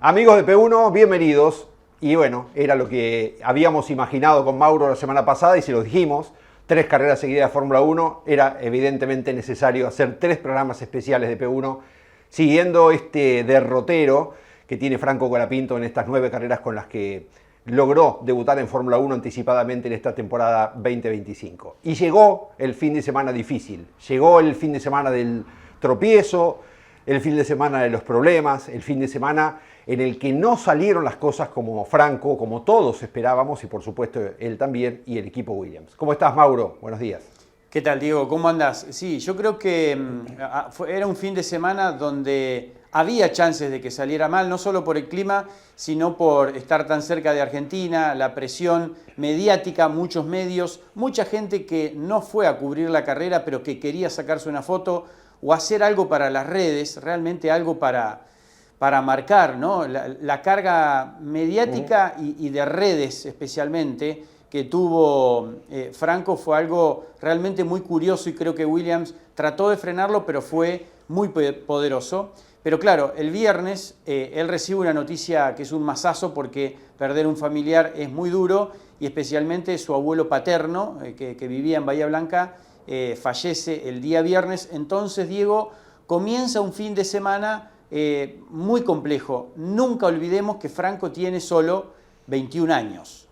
Amigos de P1, bienvenidos. Y bueno, era lo que habíamos imaginado con Mauro la semana pasada y se lo dijimos. 3 carreras seguidas de Fórmula 1. Era evidentemente necesario hacer 3 programas especiales de P1 siguiendo este derrotero que tiene Franco Colapinto en estas 9 carreras con las que logró debutar en Fórmula 1 anticipadamente en esta temporada 2025. Y llegó el fin de semana difícil. Llegó el fin de semana del tropiezo, el fin de semana de los problemas, el fin de semana en el que no salieron las cosas como Franco, como todos esperábamos, y por supuesto él también, y el equipo Williams. ¿Cómo estás, Mauro? Buenos días. ¿Qué tal, Diego? ¿Cómo andás? Sí, yo creo que era un fin de semana donde había chances de que saliera mal, no solo por el clima, sino por estar tan cerca de Argentina, la presión mediática, muchos medios, mucha gente que no fue a cubrir la carrera, pero que quería sacarse una foto o hacer algo para las redes, realmente algo para marcar, ¿no? La carga mediática y de redes especialmente que tuvo Franco fue algo realmente muy curioso y creo que Williams trató de frenarlo, pero fue muy poderoso. Pero claro, el viernes él recibe una noticia que es un mazazo porque perder un familiar es muy duro y especialmente su abuelo paterno, que vivía en Bahía Blanca, fallece el día viernes. Entonces, Diego, comienza un fin de semana muy complejo. Nunca olvidemos que Franco tiene solo 21 años.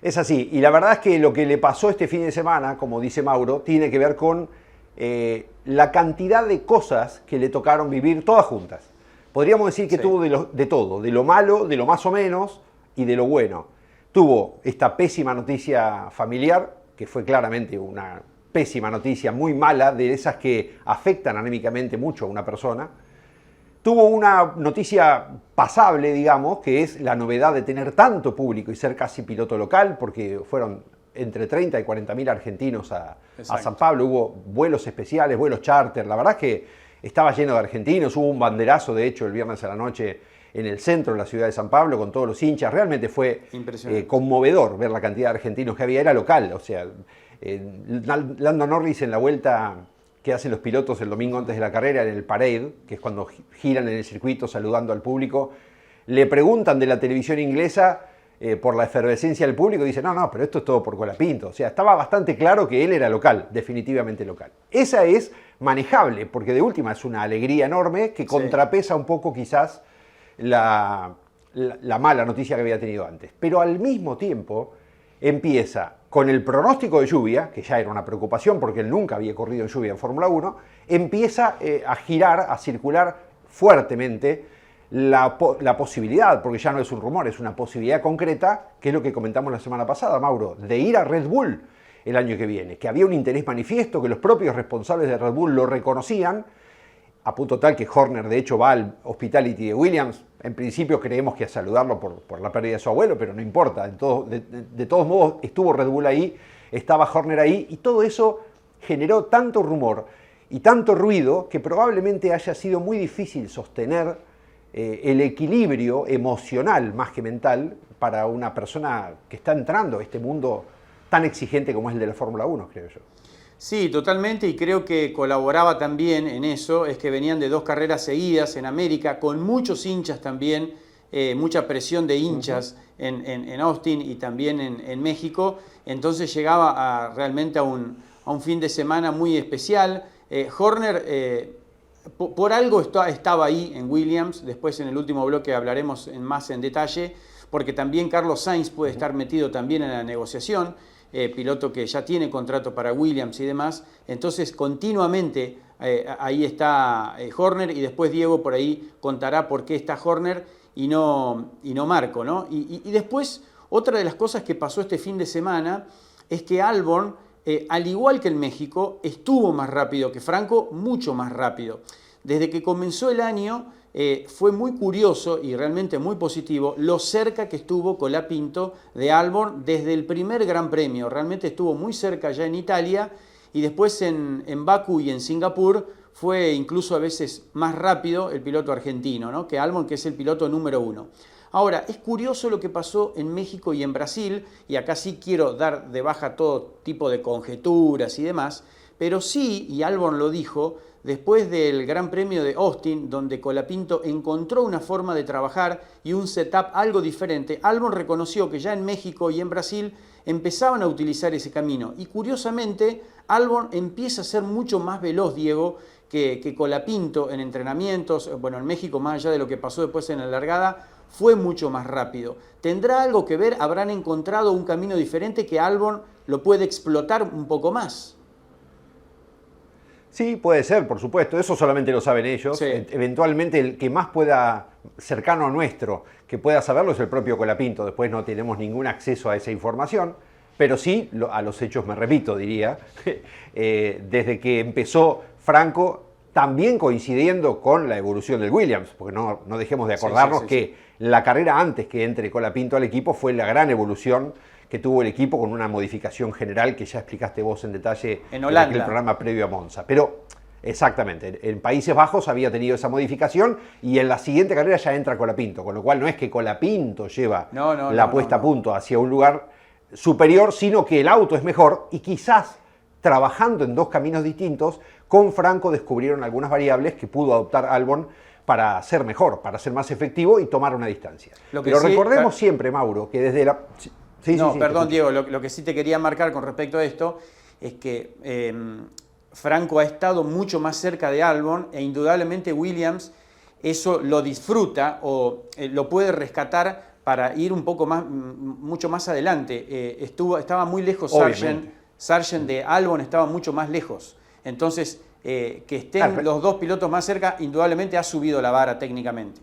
Es así, y la verdad es que lo que le pasó este fin de semana, como dice Mauro, tiene que ver con la cantidad de cosas que le tocaron vivir todas juntas. Podríamos decir que sí, tuvo de todo, de lo malo, de lo más o menos y de lo bueno. Tuvo esta pésima noticia familiar, que fue claramente una pésima noticia, muy mala, de esas que afectan anímicamente mucho a una persona. Tuvo una noticia pasable, digamos, que es la novedad de tener tanto público y ser casi piloto local, porque fueron entre 30 y 40 mil argentinos a San Pablo. Hubo vuelos especiales, vuelos charter. La verdad es que estaba lleno de argentinos. Hubo un banderazo, de hecho, el viernes a la noche en el centro de la ciudad de San Pablo con todos los hinchas. Realmente fue conmovedor ver la cantidad de argentinos que había. Era local, o sea, Lando Norris en la vuelta que hacen los pilotos el domingo antes de la carrera en el parade, que es cuando giran en el circuito saludando al público, le preguntan de la televisión inglesa por la efervescencia del público y dice, no, pero esto es todo por Colapinto. O sea, estaba bastante claro que él era local, definitivamente local. Esa es manejable, porque de última es una alegría enorme que contrapesa un poco quizás la mala noticia que había tenido antes. Pero al mismo tiempo empieza con el pronóstico de lluvia, que ya era una preocupación porque él nunca había corrido en lluvia en Fórmula 1, empieza a girar, a circular fuertemente la posibilidad, porque ya no es un rumor, es una posibilidad concreta, que es lo que comentamos la semana pasada, Mauro, de ir a Red Bull el año que viene, que había un interés manifiesto, que los propios responsables de Red Bull lo reconocían, a punto tal que Horner de hecho va al Hospitality de Williams. En principio creemos que a saludarlo por la pérdida de su abuelo, pero no importa. De todos modos estuvo Red Bull ahí, estaba Horner ahí, y todo eso generó tanto rumor y tanto ruido que probablemente haya sido muy difícil sostener el equilibrio emocional más que mental para una persona que está entrando a este mundo tan exigente como es el de la Fórmula 1, creo yo. Sí, totalmente, y creo que colaboraba también en eso, es que venían de 2 carreras seguidas en América, con muchos hinchas también, mucha presión de hinchas en Austin y también en México, entonces llegaba realmente a un fin de semana muy especial. Horner, por algo estaba ahí en Williams, después en el último bloque hablaremos más en detalle, porque también Carlos Sainz puede estar metido también en la negociación, piloto que ya tiene contrato para Williams y demás, entonces continuamente ahí está Horner y después Diego por ahí contará por qué está Horner y no Marco, ¿no? Y después otra de las cosas que pasó este fin de semana es que Albon, al igual que en México, estuvo más rápido que Franco, mucho más rápido. Desde que comenzó el año fue muy curioso y realmente muy positivo lo cerca que estuvo Colapinto de Albon desde el primer Gran Premio. Realmente estuvo muy cerca ya en Italia y después en Bakú y en Singapur fue incluso a veces más rápido el piloto argentino, ¿no?, que Albon, que es el piloto número 1. Ahora, es curioso lo que pasó en México y en Brasil, y acá sí quiero dar de baja todo tipo de conjeturas y demás, pero sí, y Albon lo dijo, después del Gran Premio de Austin, donde Colapinto encontró una forma de trabajar y un setup algo diferente, Albon reconoció que ya en México y en Brasil empezaban a utilizar ese camino. Y curiosamente, Albon empieza a ser mucho más veloz, Diego, que Colapinto en entrenamientos. Bueno, en México, más allá de lo que pasó después en la largada, fue mucho más rápido. ¿Tendrá algo que ver? ¿Habrán encontrado un camino diferente que Albon lo puede explotar un poco más? Sí, puede ser, por supuesto. Eso solamente lo saben ellos. Sí. Eventualmente el que más pueda, cercano a nuestro, que pueda saberlo es el propio Colapinto. Después no tenemos ningún acceso a esa información. Pero sí, a los hechos me repito, diría. Desde que empezó Franco, también coincidiendo con la evolución del Williams, porque no dejemos de acordarnos que la carrera antes que entre Colapinto al equipo fue la gran evolución que tuvo el equipo con una modificación general que ya explicaste vos en detalle en Holanda, en el programa previo a Monza. Pero exactamente, en Países Bajos había tenido esa modificación y en la siguiente carrera ya entra Colapinto, con lo cual no es que Colapinto lleva la puesta a punto hacia un lugar superior, sino que el auto es mejor y quizás trabajando en dos caminos distintos, con Franco descubrieron algunas variables que pudo adoptar Albon para ser mejor, para ser más efectivo y tomar una distancia. Pero recordemos siempre, Mauro, que desde la... Perdón, Diego, lo que sí te quería marcar con respecto a esto es que Franco ha estado mucho más cerca de Albon e indudablemente Williams eso lo disfruta o lo puede rescatar para ir un poco más, mucho más adelante. Estaba muy lejos Sargent de Albon, estaba mucho más lejos. Entonces, que estén los dos pilotos más cerca, indudablemente ha subido la vara técnicamente.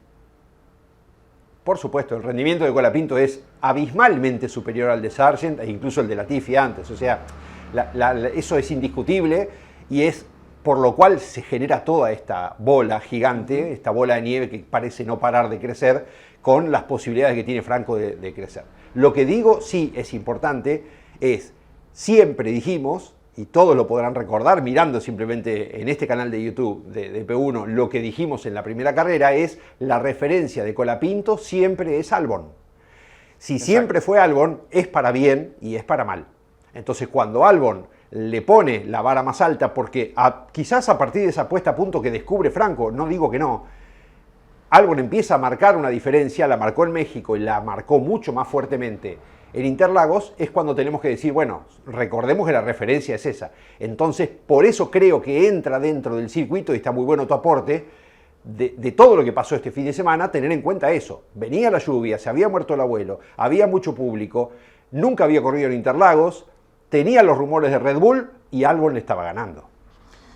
Por supuesto, el rendimiento de Colapinto es abismalmente superior al de Sargent e incluso el de Latifi antes. O sea, eso es indiscutible y es por lo cual se genera toda esta bola gigante, esta bola de nieve que parece no parar de crecer con las posibilidades que tiene Franco de crecer. Lo que digo, sí, es importante, es siempre dijimos, y todos lo podrán recordar mirando simplemente en este canal de YouTube de P1, lo que dijimos en la primera carrera es la referencia de Colapinto siempre es Albon. Si siempre fue Albon, es para bien y es para mal. Entonces cuando Albon le pone la vara más alta, porque quizás a partir de esa puesta a punto que descubre Franco, no digo que no, Albon empieza a marcar una diferencia, la marcó en México y la marcó mucho más fuertemente en Interlagos, es cuando tenemos que decir, bueno, recordemos que la referencia es esa. Entonces, por eso creo que entra dentro del circuito, y está muy bueno tu aporte, de todo lo que pasó este fin de semana, tener en cuenta eso. Venía la lluvia, se había muerto el abuelo, había mucho público, nunca había corrido en Interlagos, tenía los rumores de Red Bull y Albon le estaba ganando.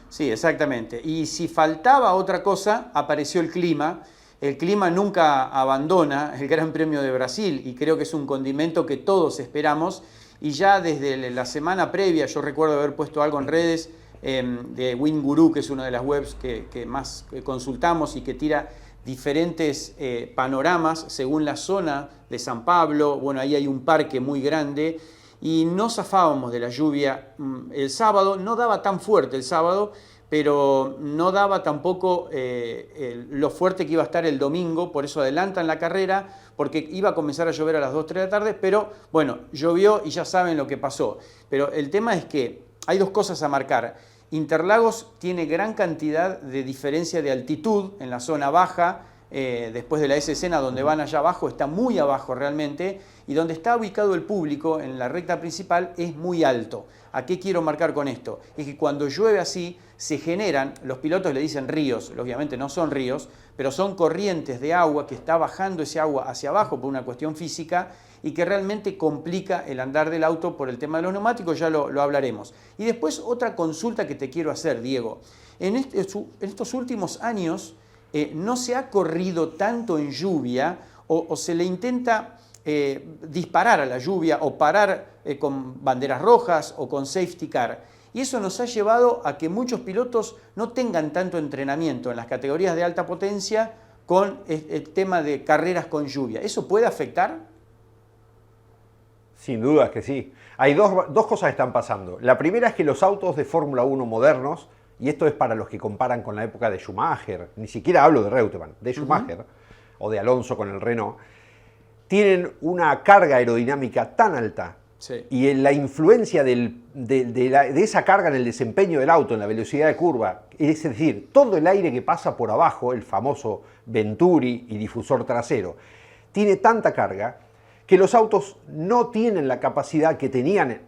Sí, exactamente. Y si faltaba otra cosa, apareció el clima. El clima nunca abandona el Gran Premio de Brasil y creo que es un condimento que todos esperamos. Y ya desde la semana previa, yo recuerdo haber puesto algo en redes de WinGuru, que es una de las webs que más consultamos y que tira diferentes panoramas según la zona de San Pablo. Bueno, ahí hay un parque muy grande y no zafábamos de la lluvia el sábado. No daba tan fuerte el sábado, pero no daba tampoco lo fuerte que iba a estar el domingo, por eso adelantan la carrera, porque iba a comenzar a llover a las 2, 3 de la tarde, pero bueno, llovió y ya saben lo que pasó. Pero el tema es que hay dos cosas a marcar. Interlagos tiene gran cantidad de diferencia de altitud en la zona baja, después de la escena donde van allá abajo, está muy abajo realmente, y donde está ubicado el público en la recta principal es muy alto. ¿A qué quiero marcar con esto? Es que cuando llueve así, se generan, los pilotos le dicen ríos, obviamente no son ríos, pero son corrientes de agua que está bajando ese agua hacia abajo por una cuestión física y que realmente complica el andar del auto por el tema de los neumáticos, ya lo hablaremos. Y después otra consulta que te quiero hacer, Diego. En estos últimos años no se ha corrido tanto en lluvia o se le intenta disparar a la lluvia o parar con banderas rojas o con safety car. Y eso nos ha llevado a que muchos pilotos no tengan tanto entrenamiento en las categorías de alta potencia con el tema de carreras con lluvia. ¿Eso puede afectar? Sin duda que sí. Hay dos cosas que están pasando. La primera es que los autos de Fórmula 1 modernos, y esto es para los que comparan con la época de Schumacher, ni siquiera hablo de Reutemann, de Schumacher o de Alonso con el Renault, tienen una carga aerodinámica tan alta Sí. Y en la influencia de esa carga en el desempeño del auto, en la velocidad de curva, es decir, todo el aire que pasa por abajo, el famoso Venturi y difusor trasero, tiene tanta carga que los autos no tienen la capacidad que tenían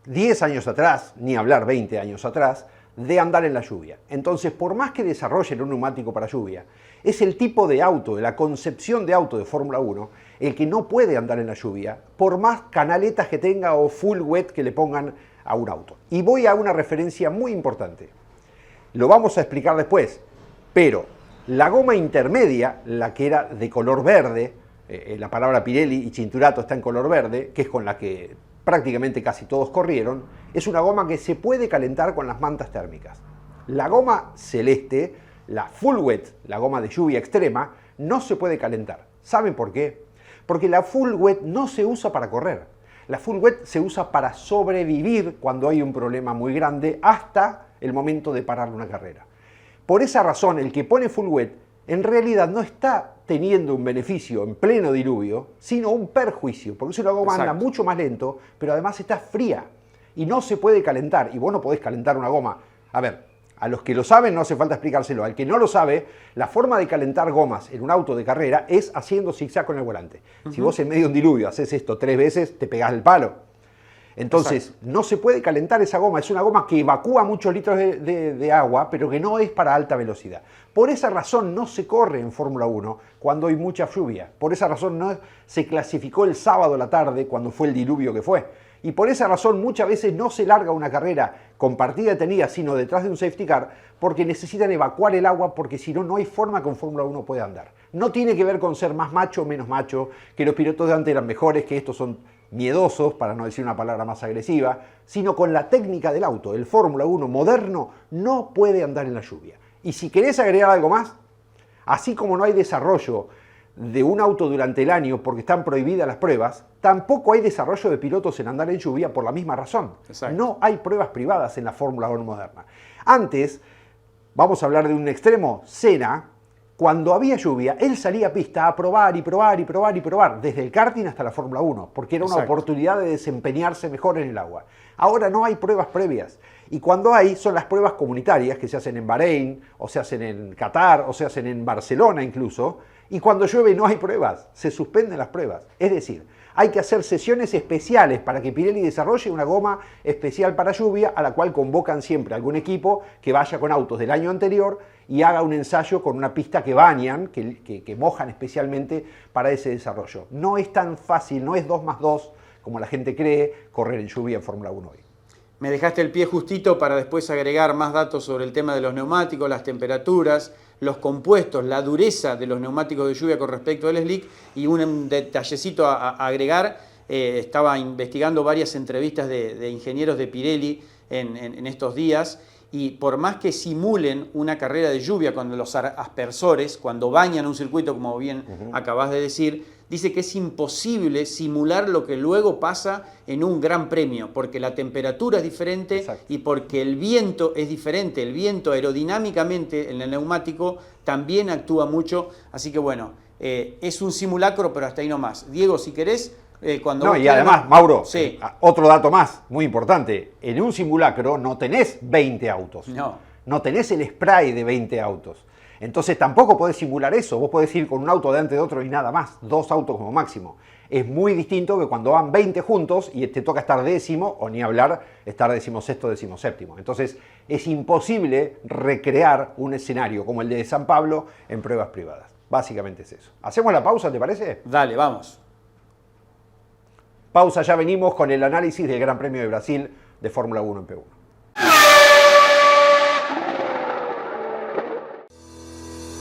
10 años atrás, ni hablar 20 años atrás, de andar en la lluvia. Entonces, por más que desarrollen un neumático para lluvia, es el tipo de auto, de la concepción de auto de Fórmula 1, el que no puede andar en la lluvia, por más canaletas que tenga o full wet que le pongan a un auto. Y voy a una referencia muy importante. Lo vamos a explicar después, pero la goma intermedia, la que era de color verde, la palabra Pirelli y Cinturato está en color verde, que es con la que prácticamente casi todos corrieron, es una goma que se puede calentar con las mantas térmicas. La goma celeste, la full wet, la goma de lluvia extrema, no se puede calentar. ¿Saben por qué? Porque la full wet no se usa para correr. La full wet se usa para sobrevivir cuando hay un problema muy grande hasta el momento de parar una carrera. Por esa razón, el que pone full wet en realidad no está teniendo un beneficio en pleno diluvio, sino un perjuicio, porque es una goma anda mucho más lento, pero además está fría y no se puede calentar. Y vos no podés calentar una goma. A ver, a los que lo saben no hace falta explicárselo. Al que no lo sabe, la forma de calentar gomas en un auto de carrera es haciendo zigzag con el volante. Si vos en medio de un diluvio haces esto 3 veces, te pegás el palo. Entonces, no se puede calentar esa goma. Es una goma que evacúa muchos litros de agua, pero que no es para alta velocidad. Por esa razón no se corre en Fórmula 1 cuando hay mucha lluvia. Por esa razón no se clasificó el sábado a la tarde cuando fue el diluvio que fue. Y por esa razón muchas veces no se larga una carrera con partida detenida, sino detrás de un safety car, porque necesitan evacuar el agua, porque si no, no hay forma que un Fórmula 1 pueda andar. No tiene que ver con ser más macho o menos macho, que los pilotos de antes eran mejores, que estos son miedosos, para no decir una palabra más agresiva, sino con la técnica del auto. El Fórmula 1 moderno no puede andar en la lluvia. Y si querés agregar algo más, así como no hay desarrollo de un auto durante el año porque están prohibidas las pruebas, tampoco hay desarrollo de pilotos en andar en lluvia por la misma razón. Exacto. No hay pruebas privadas en la Fórmula 1 moderna. Antes, vamos a hablar de un extremo, Senna, cuando había lluvia, él salía a pista a probar y probar y probar y probar, desde el karting hasta la Fórmula 1, porque era una oportunidad de desempeñarse mejor en el agua. Ahora no hay pruebas previas, y cuando hay, son las pruebas comunitarias que se hacen en Bahrein, o se hacen en Qatar, o se hacen en Barcelona incluso, y cuando llueve no hay pruebas, se suspenden las pruebas. Es decir, hay que hacer sesiones especiales para que Pirelli desarrolle una goma especial para lluvia, a la cual convocan siempre algún equipo que vaya con autos del año anterior y haga un ensayo con una pista que bañan, que mojan especialmente para ese desarrollo. No es tan fácil, no es 2 más 2, como la gente cree, correr en lluvia en Fórmula 1 hoy. Me dejaste el pie justito para después agregar más datos sobre el tema de los neumáticos, las temperaturas, los compuestos, la dureza de los neumáticos de lluvia con respecto al slick, y un detallecito a agregar. Estaba investigando varias entrevistas de ingenieros de Pirelli en estos días, y por más que simulen una carrera de lluvia con los aspersores, cuando bañan un circuito, como bien acabas de decir, dice que es imposible simular lo que luego pasa en un gran premio, porque la temperatura es diferente. Exacto. Y porque el viento es diferente. El viento aerodinámicamente en el neumático también actúa mucho. Así que bueno, es un simulacro, pero hasta ahí nomás. Diego, si querés, cuando... No, y además, Mauro, sí. Otro dato más, muy importante. En un simulacro no tenés 20 autos. No tenés el spray de 20 autos. Entonces tampoco podés simular eso. Vos podés ir con un auto delante de otro y nada más. 2 autos como máximo. Es muy distinto que cuando van 20 juntos y te toca estar décimo, o ni hablar, estar 16º, 17º. Entonces es imposible recrear un escenario como el de San Pablo en pruebas privadas. Básicamente es eso. ¿Hacemos la pausa, te parece? Dale, vamos. Pausa, ya venimos con el análisis del Gran Premio de Brasil de Fórmula 1 en P1.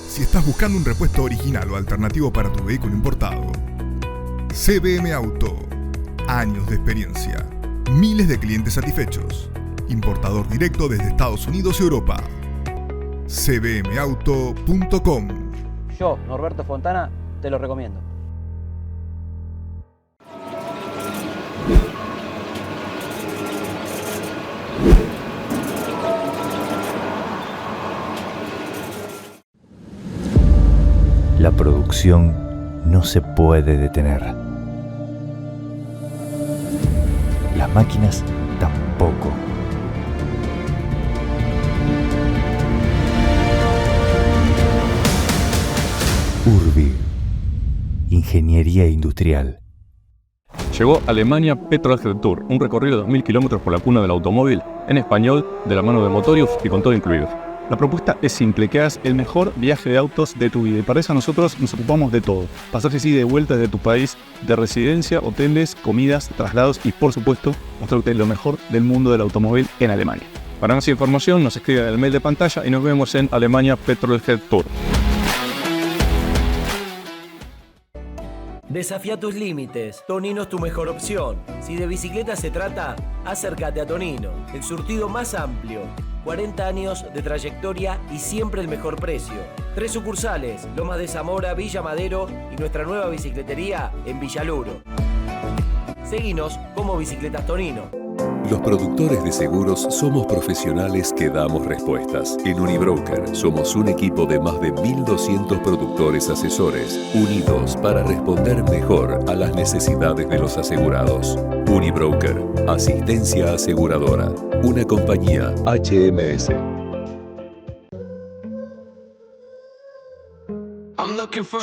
Si estás buscando un repuesto original o alternativo para tu vehículo importado, CBM Auto. Años de experiencia. Miles de clientes satisfechos. Importador directo desde Estados Unidos y Europa. cbmauto.com. Yo, Norberto Fontana, te lo recomiendo. La producción no se puede detener. máquinas tampoco. Urbi. Ingeniería industrial. Llegó Alemania Petrolhead Tour, un recorrido de 2000 kilómetros por la cuna del automóvil, en español, de la mano de Motorius y con todo incluido. La propuesta es simple, que hagas el mejor viaje de autos de tu vida, y para eso nosotros nos ocupamos de todo. Pasajes ida y vuelta desde tu país, de residencia, hoteles, comidas, traslados y, por supuesto, mostrarte lo mejor del mundo del automóvil en Alemania. Para más información nos escriben en el mail de pantalla y nos vemos en Alemania Petrolhead Tour. Desafía tus límites. Tonino es tu mejor opción. Si de bicicleta se trata, acércate a Tonino, el surtido más amplio. 40 años de trayectoria y siempre el mejor precio. 3 sucursales, Lomas de Zamora, Villa Madero y nuestra nueva bicicletería en Villaluro. Seguinos como Bicicletas Tonino. Los productores de seguros somos profesionales que damos respuestas. En Unibroker somos un equipo de más de 1.200 productores asesores, unidos para responder mejor a las necesidades de los asegurados. Unibroker, asistencia aseguradora, una compañía HMS. I'm looking for...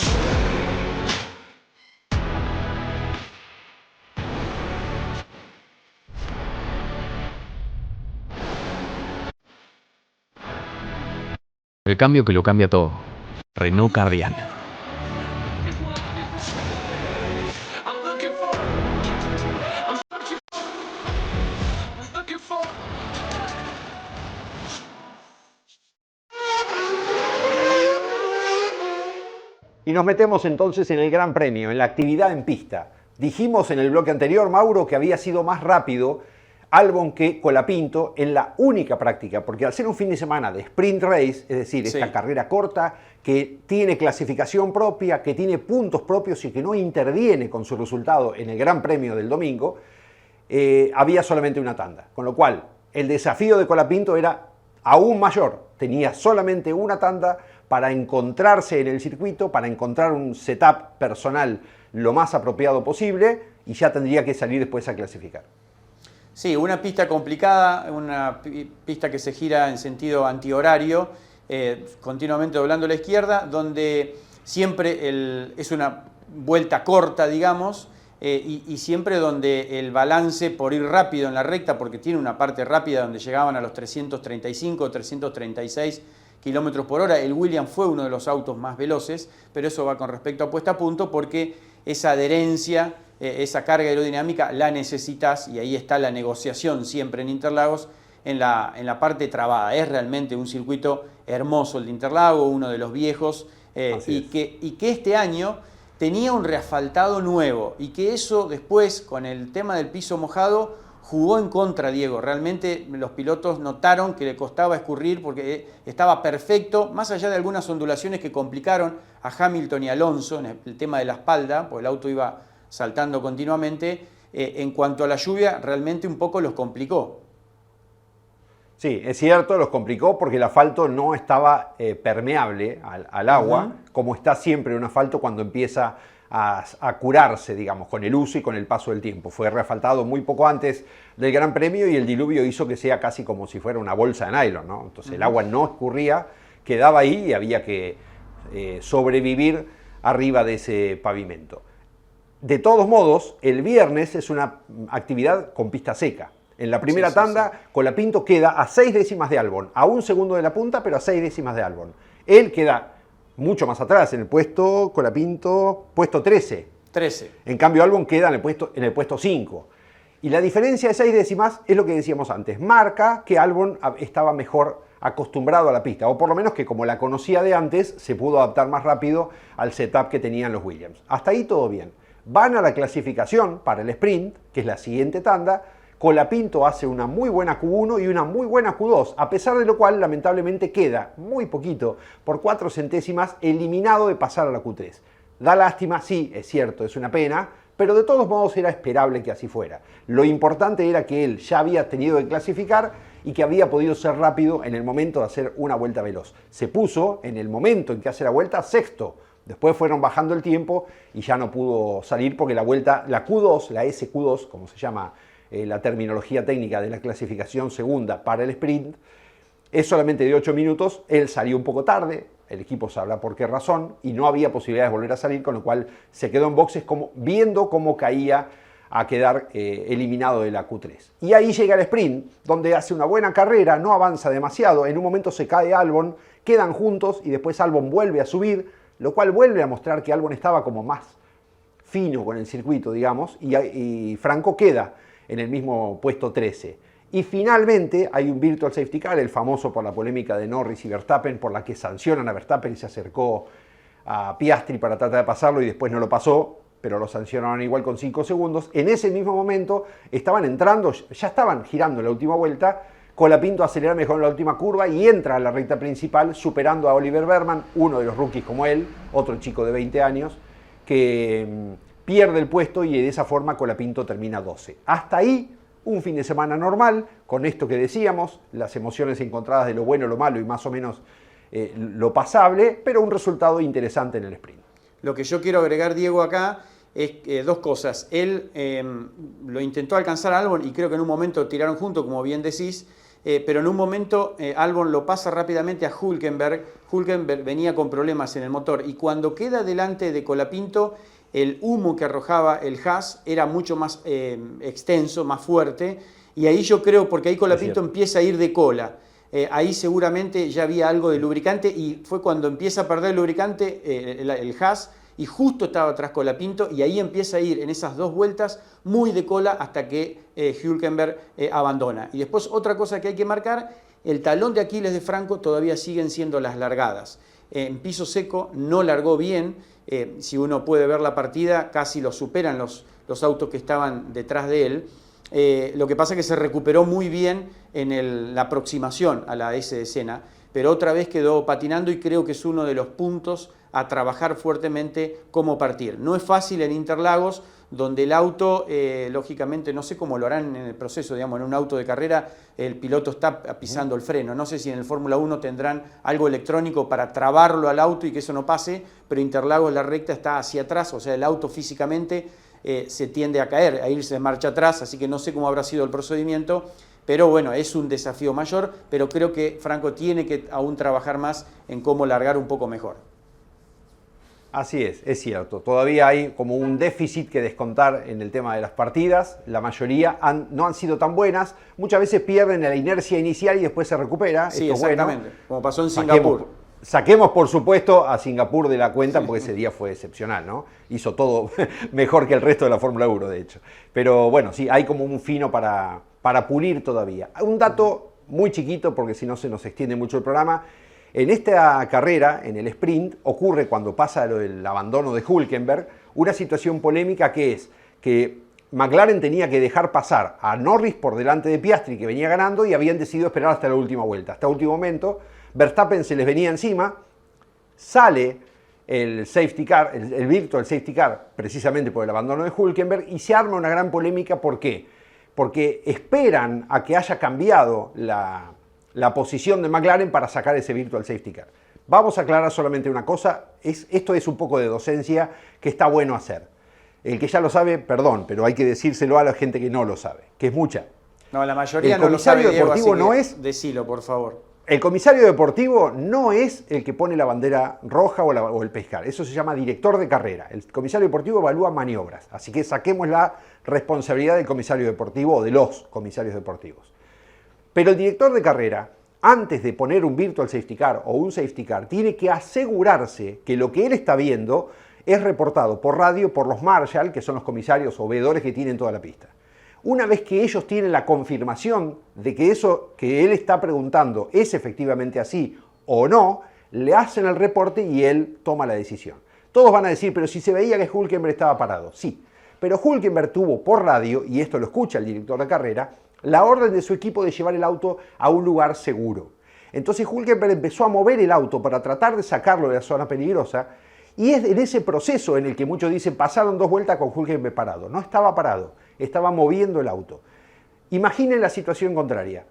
El cambio que lo cambia todo. Renault Cardian. Y nos metemos entonces en el Gran Premio, en la actividad en pista. Dijimos en el bloque anterior, Mauro, que había sido más rápido Albon que Colapinto en la única práctica, porque al ser un fin de semana de sprint race, es decir, esta carrera corta, que tiene clasificación propia, que tiene puntos propios y que no interviene con su resultado en el Gran Premio del domingo, había solamente una tanda. Con lo cual, el desafío de Colapinto era aún mayor. Tenía solamente una tanda para encontrarse en el circuito, para encontrar un setup personal lo más apropiado posible, y ya tendría que salir después a clasificar. Sí, una pista complicada, una pista que se gira en sentido antihorario, continuamente doblando a la izquierda, donde siempre es una vuelta corta, digamos, y siempre donde el balance por ir rápido en la recta, porque tiene una parte rápida donde llegaban a los 335 o 336 kilómetros por hora. El Williams fue uno de los autos más veloces, pero eso va con respecto a puesta a punto, porque esa adherencia, esa carga aerodinámica la necesitas, y ahí está la negociación siempre en Interlagos, en la parte trabada. Es realmente un circuito hermoso el de Interlagos, uno de los viejos, y que este año tenía un reasfaltado nuevo, y que eso después, con el tema del piso mojado, jugó en contra, Diego. Realmente los pilotos notaron que le costaba escurrir porque estaba perfecto, más allá de algunas ondulaciones que complicaron a Hamilton y Alonso en el tema de la espalda, porque el auto iba saltando continuamente. En cuanto a la lluvia, realmente un poco los complicó. Sí, es cierto, los complicó porque el asfalto no estaba permeable al agua, como está siempre un asfalto cuando empieza a curarse, digamos, con el uso y con el paso del tiempo. Fue reasfaltado muy poco antes del Gran Premio y el diluvio hizo que sea casi como si fuera una bolsa de nylon, ¿no? Entonces el agua no escurría, quedaba ahí y había que sobrevivir arriba de ese pavimento. De todos modos, el viernes es una actividad con pista seca. En la primera tanda, Colapinto queda a 6 décimas de Albon, a 1 segundo de la punta, pero a 6 décimas de Albon. Él queda mucho más atrás, en el puesto, Colapinto, puesto 13. En cambio, Albon queda en el puesto 5. Y la diferencia de 6 décimas es lo que decíamos antes. Marca que Albon estaba mejor acostumbrado a la pista, o por lo menos que como la conocía de antes, se pudo adaptar más rápido al setup que tenían los Williams. Hasta ahí todo bien. Van a la clasificación para el sprint, que es la siguiente tanda. Colapinto hace una muy buena Q1 y una muy buena Q2, a pesar de lo cual lamentablemente queda muy poquito, por 4 centésimas, eliminado de pasar a la Q3. Da lástima, sí, es cierto, es una pena, pero de todos modos era esperable que así fuera. Lo importante era que él ya había tenido que clasificar y que había podido ser rápido en el momento de hacer una vuelta veloz. Se puso, en el momento en que hace la vuelta, sexto. Después fueron bajando el tiempo y ya no pudo salir porque la vuelta, la Q2, la SQ2, como se llama la terminología técnica de la clasificación segunda para el sprint, es solamente de 8 minutos. Él salió un poco tarde, el equipo sabrá por qué razón, y no había posibilidad de volver a salir, con lo cual se quedó en boxes viendo cómo caía a quedar eliminado de la Q3. Y ahí llega el sprint, donde hace una buena carrera, no avanza demasiado, en un momento se cae Albon, quedan juntos y después Albon vuelve a subir, lo cual vuelve a mostrar que Albon estaba como más fino con el circuito, digamos, y Franco queda en el mismo puesto 13. Y finalmente hay un virtual safety car, el famoso por la polémica de Norris y Verstappen, por la que sancionan a Verstappen y se acercó a Piastri para tratar de pasarlo y después no lo pasó, pero lo sancionaron igual con 5 segundos. En ese mismo momento estaban entrando, ya estaban girando en la última vuelta, Colapinto acelera mejor en la última curva y entra a la recta principal superando a Oliver Berman, uno de los rookies como él, otro chico de 20 años, que pierde el puesto y de esa forma Colapinto termina 12. Hasta ahí un fin de semana normal, con esto que decíamos, las emociones encontradas de lo bueno, lo malo y más o menos lo pasable, pero un resultado interesante en el sprint. Lo que yo quiero agregar, Diego, acá es dos cosas. Él lo intentó alcanzar a Albon y creo que en un momento tiraron juntos, como bien decís, pero en un momento Albon lo pasa rápidamente a Hülkenberg. Hülkenberg venía con problemas en el motor y cuando queda delante de Colapinto, el humo que arrojaba el Haas era mucho más extenso, más fuerte, y ahí yo creo, porque ahí Colapinto empieza a ir de cola. Ahí seguramente ya había algo de lubricante y fue cuando empieza a perder el lubricante el Haas y justo estaba atrás Colapinto y ahí empieza a ir en esas 2 vueltas muy de cola hasta que Hülkenberg abandona. Y después otra cosa que hay que marcar, el talón de Aquiles de Franco todavía siguen siendo las largadas. En piso seco no largó bien, si uno puede ver la partida casi lo superan los autos que estaban detrás de él. Lo que pasa es que se recuperó muy bien en la aproximación a la S de Senna, pero otra vez quedó patinando y creo que es uno de los puntos a trabajar fuertemente cómo partir. No es fácil en Interlagos, donde el auto, lógicamente, no sé cómo lo harán en el proceso, digamos, en un auto de carrera el piloto está pisando el freno. No sé si en el Fórmula 1 tendrán algo electrónico para trabarlo al auto y que eso no pase, pero Interlagos la recta está hacia atrás, o sea, el auto físicamente se tiende a caer, a irse de marcha atrás, así que no sé cómo habrá sido el procedimiento, pero bueno, es un desafío mayor, pero creo que Franco tiene que aún trabajar más en cómo largar un poco mejor. Así es cierto. Todavía hay como un déficit que descontar en el tema de las partidas. La mayoría no han sido tan buenas. Muchas veces pierden la inercia inicial y después se recupera. Sí, esto exactamente. Bueno. Como pasó en Singapur. Saquemos, por supuesto, a Singapur de la cuenta porque ese día fue excepcional, ¿no? Hizo todo mejor que el resto de la Fórmula 1, de hecho. Pero bueno, sí, hay como un fino para pulir todavía. Un dato muy chiquito, porque si no se nos extiende mucho el programa. En esta carrera, en el sprint, ocurre cuando pasa lo del abandono de Hülkenberg, una situación polémica que es que McLaren tenía que dejar pasar a Norris por delante de Piastri, que venía ganando, y habían decidido esperar hasta la última vuelta. Hasta el último momento, Verstappen se les venía encima, sale el safety car, el virtual safety car, precisamente por el abandono de Hülkenberg, y se arma una gran polémica. ¿Por qué? Porque esperan a que haya cambiado la posición de McLaren para sacar ese virtual safety car. Vamos a aclarar solamente una cosa, esto es un poco de docencia que está bueno hacer. El que ya lo sabe, perdón, pero hay que decírselo a la gente que no lo sabe, que es mucha. No, la mayoría no lo sabe, Diego, así que decilo, por favor. El comisario deportivo no es el que pone la bandera roja o el pescar, eso se llama director de carrera. El comisario deportivo evalúa maniobras, así que saquemos la responsabilidad del comisario deportivo o de los comisarios deportivos. Pero el director de carrera, antes de poner un virtual safety car o un safety car, tiene que asegurarse que lo que él está viendo es reportado por radio por los marshal, que son los comisarios o veedores que tienen toda la pista. Una vez que ellos tienen la confirmación de que eso que él está preguntando es efectivamente así o no, le hacen el reporte y él toma la decisión. Todos van a decir, pero si se veía que Hülkenberg estaba parado. Sí, pero Hülkenberg tuvo por radio, y esto lo escucha el director de carrera, la orden de su equipo de llevar el auto a un lugar seguro. Entonces Hülkenberg empezó a mover el auto para tratar de sacarlo de la zona peligrosa, y es en ese proceso en el que muchos dicen pasaron 2 vueltas con Hülkenberg parado. No estaba parado, estaba moviendo el auto. Imaginen la situación contraria.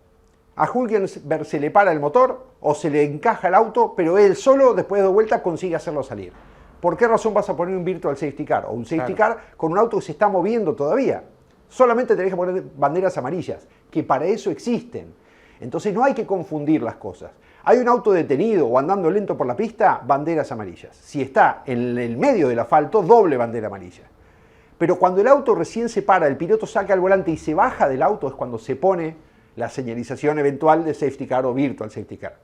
A Hülkenberg se le para el motor o se le encaja el auto, pero él solo después de 2 vueltas consigue hacerlo salir. ¿Por qué razón vas a poner un virtual safety car o un safety car con un auto que se está moviendo todavía? Solamente tenés que poner banderas amarillas, que para eso existen. Entonces no hay que confundir las cosas. Hay un auto detenido o andando lento por la pista, banderas amarillas. Si está en el medio del asfalto, doble bandera amarilla. Pero cuando el auto recién se para, el piloto saca el volante y se baja del auto, es cuando se pone la señalización eventual de safety car o virtual safety car.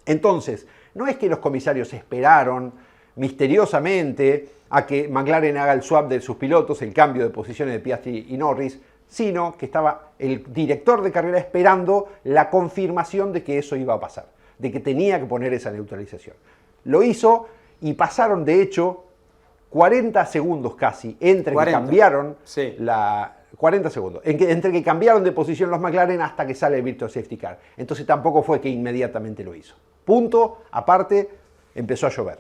Entonces, no es que los comisarios esperaron misteriosamente a que McLaren haga el swap de sus pilotos, el cambio de posiciones de Piastri y Norris, sino que estaba el director de carrera esperando la confirmación de que eso iba a pasar, de que tenía que poner esa neutralización. Lo hizo y pasaron, de hecho, 40 segundos casi entre 40. que cambiaron Sí. 40 segundos, entre que cambiaron de posición los McLaren hasta que sale el Virtual Safety Car. Entonces tampoco fue que inmediatamente lo hizo. Punto, aparte, empezó a llover.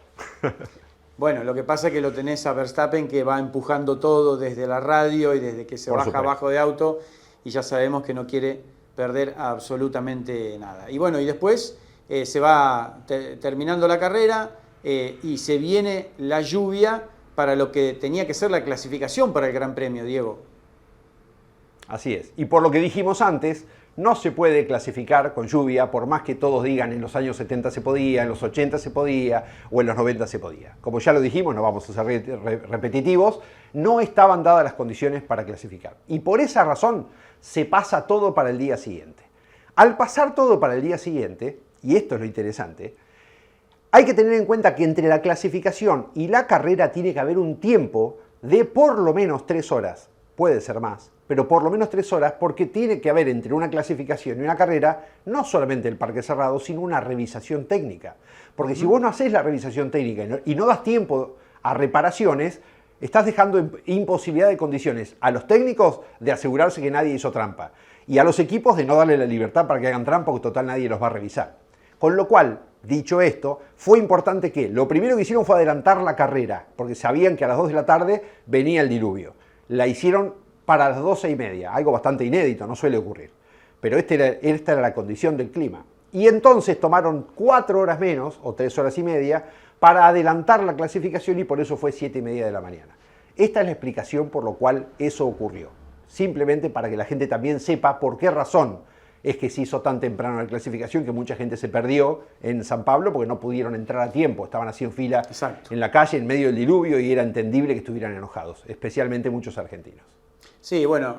Bueno, lo que pasa es que lo tenés a Verstappen que va empujando todo desde la radio y desde que se Por baja supuesto. abajo de auto y ya sabemos que no quiere perder absolutamente nada. Y bueno, y después se va terminando la carrera y se viene la lluvia para lo que tenía que ser la clasificación para el Gran Premio, Diego. Así es. Y por lo que dijimos antes, no se puede clasificar con lluvia, por más que todos digan en los años 70 se podía, en los 80 se podía o en los 90 se podía. Como ya lo dijimos, no vamos a ser repetitivos, no estaban dadas las condiciones para clasificar. Y por esa razón se pasa todo para el día siguiente. Al pasar todo para el día siguiente, y esto es lo interesante, hay que tener en cuenta que entre la clasificación y la carrera tiene que haber un tiempo de por lo menos 3 horas, puede ser más, pero por lo menos 3 horas, porque tiene que haber entre una clasificación y una carrera no solamente el parque cerrado, sino una revisación técnica. Porque si vos no hacés la revisación técnica y no das tiempo a reparaciones, estás dejando imposibilidad de condiciones a los técnicos de asegurarse que nadie hizo trampa y a los equipos de no darle la libertad para que hagan trampa, porque total nadie los va a revisar. Con lo cual, dicho esto, fue importante que lo primero que hicieron fue adelantar la carrera, porque sabían que a las 2 de la tarde venía el diluvio. La hicieron para las 12:30, algo bastante inédito, no suele ocurrir. Pero esta era la condición del clima. Y entonces tomaron 4 horas menos, o 3 horas y media, para adelantar la clasificación y por eso fue 7:30 de la mañana. Esta es la explicación por lo cual eso ocurrió. Simplemente para que la gente también sepa por qué razón es que se hizo tan temprano la clasificación, que mucha gente se perdió en San Pablo porque no pudieron entrar a tiempo, estaban así en fila Exacto. en la calle en medio del diluvio y era entendible que estuvieran enojados, especialmente muchos argentinos. Sí, bueno,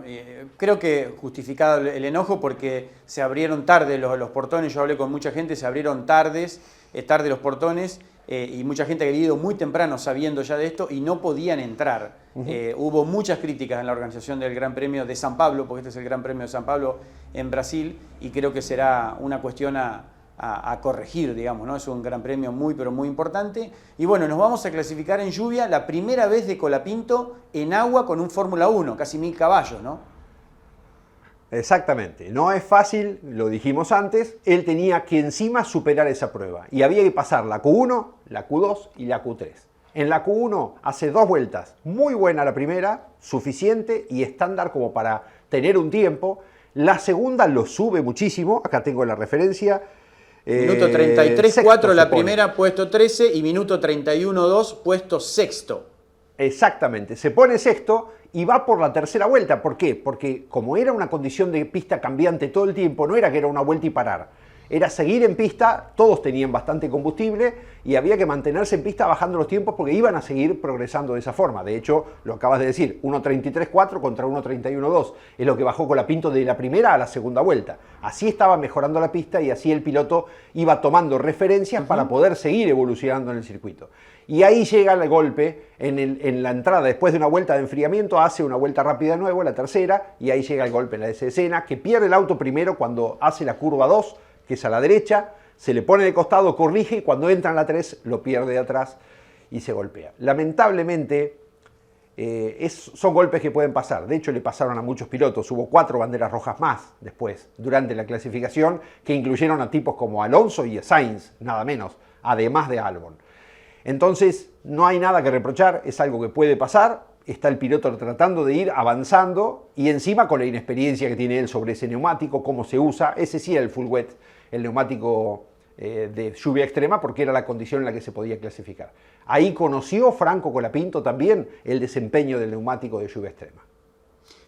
creo que justificado el enojo porque se abrieron tarde los portones. Yo hablé con mucha gente, se abrieron tarde los portones y mucha gente había ido muy temprano sabiendo ya de esto y no podían entrar. Hubo muchas críticas en la organización del Gran Premio de San Pablo, porque este es el Gran Premio de San Pablo en Brasil, y creo que será una cuestión a corregir, digamos, ¿no? Es un Gran Premio muy, pero muy importante. Y bueno, nos vamos a clasificar en lluvia, la primera vez de Colapinto en agua con un Fórmula 1, casi 1000 caballos, ¿no? Exactamente, no es fácil, lo dijimos antes, él tenía que encima superar esa prueba y había que pasar la Q1, la Q2 y la Q3. En la Q1 hace 2 vueltas, muy buena la primera, suficiente y estándar como para tener un tiempo. La segunda lo sube muchísimo, acá tengo la referencia. Minuto 33.4 la primera, puesto 13, y minuto 31.2, puesto sexto. Exactamente, se pone sexto y va por la tercera vuelta. ¿Por qué? Porque como era una condición de pista cambiante todo el tiempo, no era que era una vuelta y parar. Era seguir en pista, todos tenían bastante combustible y había que mantenerse en pista bajando los tiempos porque iban a seguir progresando de esa forma. De hecho, lo acabas de decir, 1.33.4 contra 1.31.2. Es lo que bajó Colapinto de la primera a la segunda vuelta. Así estaba mejorando la pista y así el piloto iba tomando referencias para poder seguir evolucionando en el circuito. Y ahí llega el golpe en la entrada, después de una vuelta de enfriamiento, hace una vuelta rápida de nuevo, la tercera, y ahí llega el golpe en la escena, que pierde el auto primero cuando hace la curva 2, que es a la derecha, se le pone de costado, corrige, y cuando entra en la 3 lo pierde de atrás y se golpea. Lamentablemente son golpes que pueden pasar, de hecho le pasaron a muchos pilotos, hubo 4 banderas rojas más después, durante la clasificación, que incluyeron a tipos como Alonso y a Sainz, nada menos, además de Albon. Entonces no hay nada que reprochar, es algo que puede pasar, está el piloto tratando de ir avanzando y encima con la inexperiencia que tiene él sobre ese neumático, cómo se usa, ese sí era el full wet, el neumático de lluvia extrema, porque era la condición en la que se podía clasificar. Ahí conoció Franco Colapinto también el desempeño del neumático de lluvia extrema.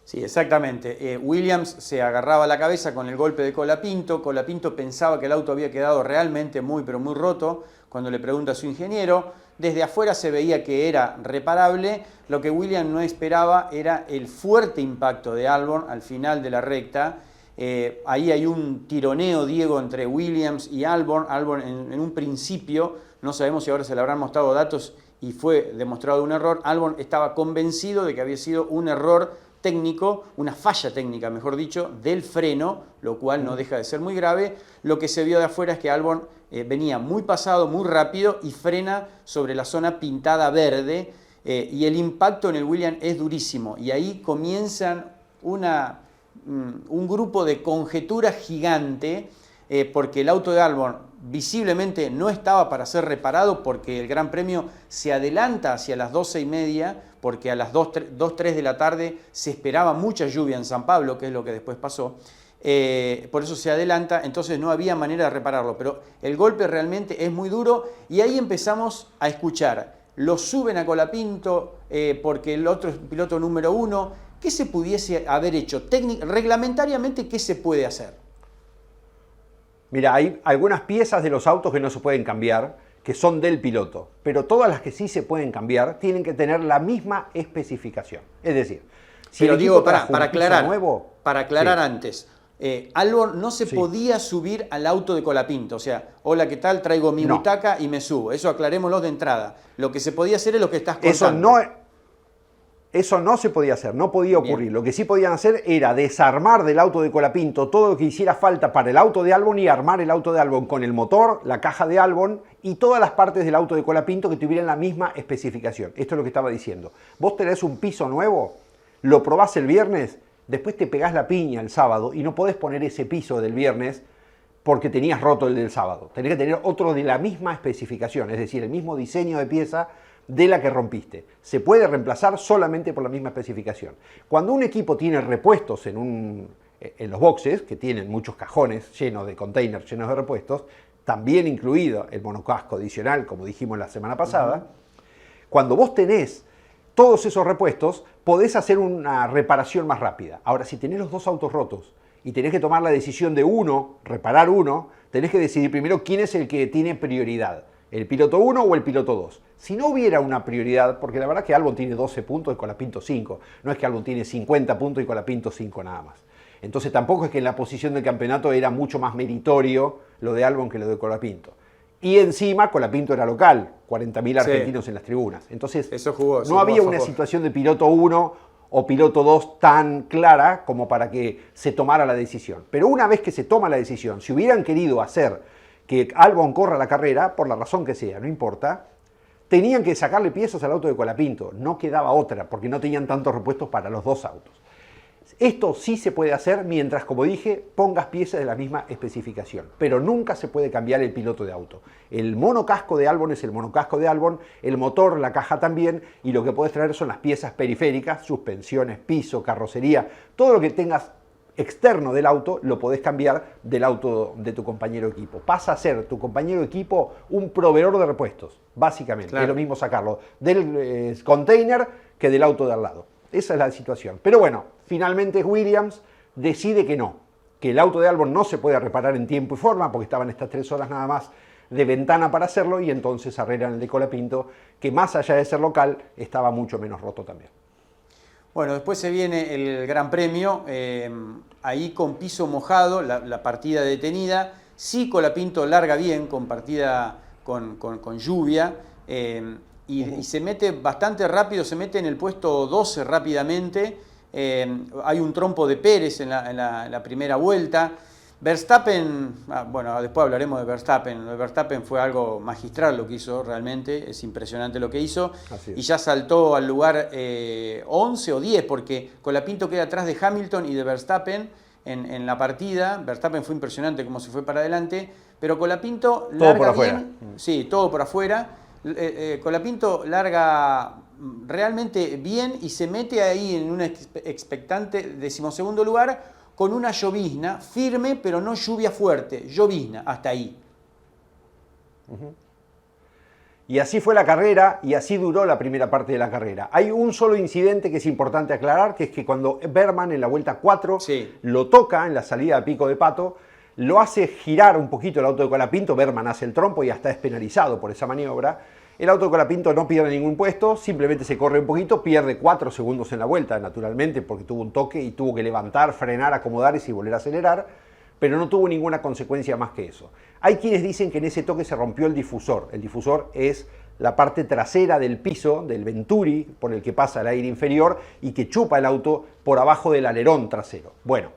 Sí, exactamente. Williams se agarraba la cabeza con el golpe de Colapinto. Colapinto pensaba que el auto había quedado realmente muy, pero muy roto. Cuando le pregunta a su ingeniero, desde afuera se veía que era reparable. Lo que Williams no esperaba era el fuerte impacto de Albon al final de la recta. Ahí hay un tironeo, Diego, entre Williams y Albon. Albon en un principio, no sabemos si ahora se le habrán mostrado datos y fue demostrado un error. Albon estaba convencido de que había sido un error técnico, una falla técnica, mejor dicho, del freno, lo cual no deja de ser muy grave. Lo que se vio de afuera es que Albon venía muy pasado, muy rápido y frena sobre la zona pintada verde, y el impacto en el Williams es durísimo. Y ahí comienzan un grupo de conjeturas gigante, porque el auto de Albon visiblemente no estaba para ser reparado, porque el Gran Premio se adelanta hacia las 12:30, porque a las 2, 3 de la tarde se esperaba mucha lluvia en San Pablo, que es lo que después pasó. Por eso se adelanta, entonces no había manera de repararlo, pero el golpe realmente es muy duro y ahí empezamos a escuchar, lo suben a Colapinto porque el otro es piloto número 1. ¿Qué se pudiese haber hecho? Reglamentariamente, ¿qué se puede hacer? Mira, hay algunas piezas de los autos que no se pueden cambiar, que son del piloto, pero todas las que sí se pueden cambiar tienen que tener la misma especificación. Es decir, si pero el digo, equipo trajo para un piso aclarar, nuevo, para aclarar sí. antes, Albon no se podía subir al auto de Colapinto, o sea, hola, ¿qué tal? Traigo mi butaca y me subo. Eso aclarémoslo de entrada. Lo que se podía hacer es lo que estás contando. Eso no se podía hacer, no podía ocurrir. Bien. Lo que sí podían hacer era desarmar del auto de Colapinto todo lo que hiciera falta para el auto de Albon y armar el auto de Albon con el motor, la caja de Albon y todas las partes del auto de Colapinto que tuvieran la misma especificación. Esto es lo que estaba diciendo. Vos tenés un piso nuevo, lo probás el viernes, después te pegás la piña el sábado y no podés poner ese piso del viernes porque tenías roto el del sábado. Tenés que tener otro de la misma especificación, es decir, el mismo diseño de pieza de la que rompiste. Se puede reemplazar solamente por la misma especificación. Cuando un equipo tiene repuestos en los boxes, que tienen muchos cajones llenos de containers, llenos de repuestos, también incluido el monocasco adicional, como dijimos la semana pasada, cuando vos tenés todos esos repuestos, podés hacer una reparación más rápida. Ahora, si tenés los dos autos rotos y tenés que tomar la decisión de reparar uno, tenés que decidir primero quién es el que tiene prioridad. ¿El piloto 1 o el piloto 2? Si no hubiera una prioridad, porque la verdad que Albon tiene 12 puntos y Colapinto 5, no es que Albon tiene 50 puntos y Colapinto 5 nada más. Entonces tampoco es que en la posición del campeonato era mucho más meritorio lo de Albon que lo de Colapinto. Y encima Colapinto era local, 40.000 argentinos en las tribunas. Entonces no había una situación de piloto 1 o piloto 2 tan clara como para que se tomara la decisión. Pero una vez que se toma la decisión, si hubieran querido hacer que Albon corra la carrera, por la razón que sea, no importa, tenían que sacarle piezas al auto de Colapinto. No quedaba otra, porque no tenían tantos repuestos para los dos autos. Esto sí se puede hacer mientras, como dije, pongas piezas de la misma especificación. Pero nunca se puede cambiar el piloto de auto. El monocasco de Albon es el monocasco de Albon, el motor, la caja también, y lo que puedes traer son las piezas periféricas, suspensiones, piso, carrocería, todo lo que tengas externo del auto lo podés cambiar del auto de tu compañero de equipo. Pasa a ser tu compañero de equipo un proveedor de repuestos, básicamente. Claro. Es lo mismo sacarlo del container que del auto de al lado. Esa es la situación. Pero bueno, finalmente Williams decide que el auto de Albon no se puede reparar en tiempo y forma porque estaban estas 3 horas nada más de ventana para hacerlo y entonces arreglan el de Colapinto, que más allá de ser local estaba mucho menos roto también. Bueno, después se viene el Gran Premio, ahí con piso mojado, la partida detenida. Sí, Colapinto larga bien, con partida con lluvia, y se mete bastante rápido, se mete en el puesto 12 rápidamente. Hay un trompo de Pérez en la primera vuelta. Verstappen, bueno, después hablaremos de Verstappen. Verstappen fue algo magistral lo que hizo realmente, es impresionante lo que hizo. Y ya saltó al lugar 11 o 10, porque Colapinto queda atrás de Hamilton y de Verstappen en la partida. Verstappen fue impresionante como se fue para adelante, pero Colapinto larga bien. Sí, todo por afuera. Colapinto larga realmente bien y se mete ahí en un expectante 12º lugar, con una llovizna firme, pero no lluvia fuerte, llovizna, hasta ahí. Y así fue la carrera y así duró la primera parte de la carrera. Hay un solo incidente que es importante aclarar, que es que cuando Bergman en la vuelta 4 lo toca en la salida a Pico de Pato, lo hace girar un poquito el auto de Colapinto, Bergman hace el trompo y hasta es penalizado por esa maniobra. El auto de Colapinto no pierde ningún puesto, simplemente se corre un poquito, pierde 4 segundos en la vuelta, naturalmente, porque tuvo un toque y tuvo que levantar, frenar, acomodarse y volver a acelerar, pero no tuvo ninguna consecuencia más que eso. Hay quienes dicen que en ese toque se rompió el difusor. El difusor es la parte trasera del piso, del venturi, por el que pasa el aire inferior y que chupa el auto por abajo del alerón trasero. Bueno,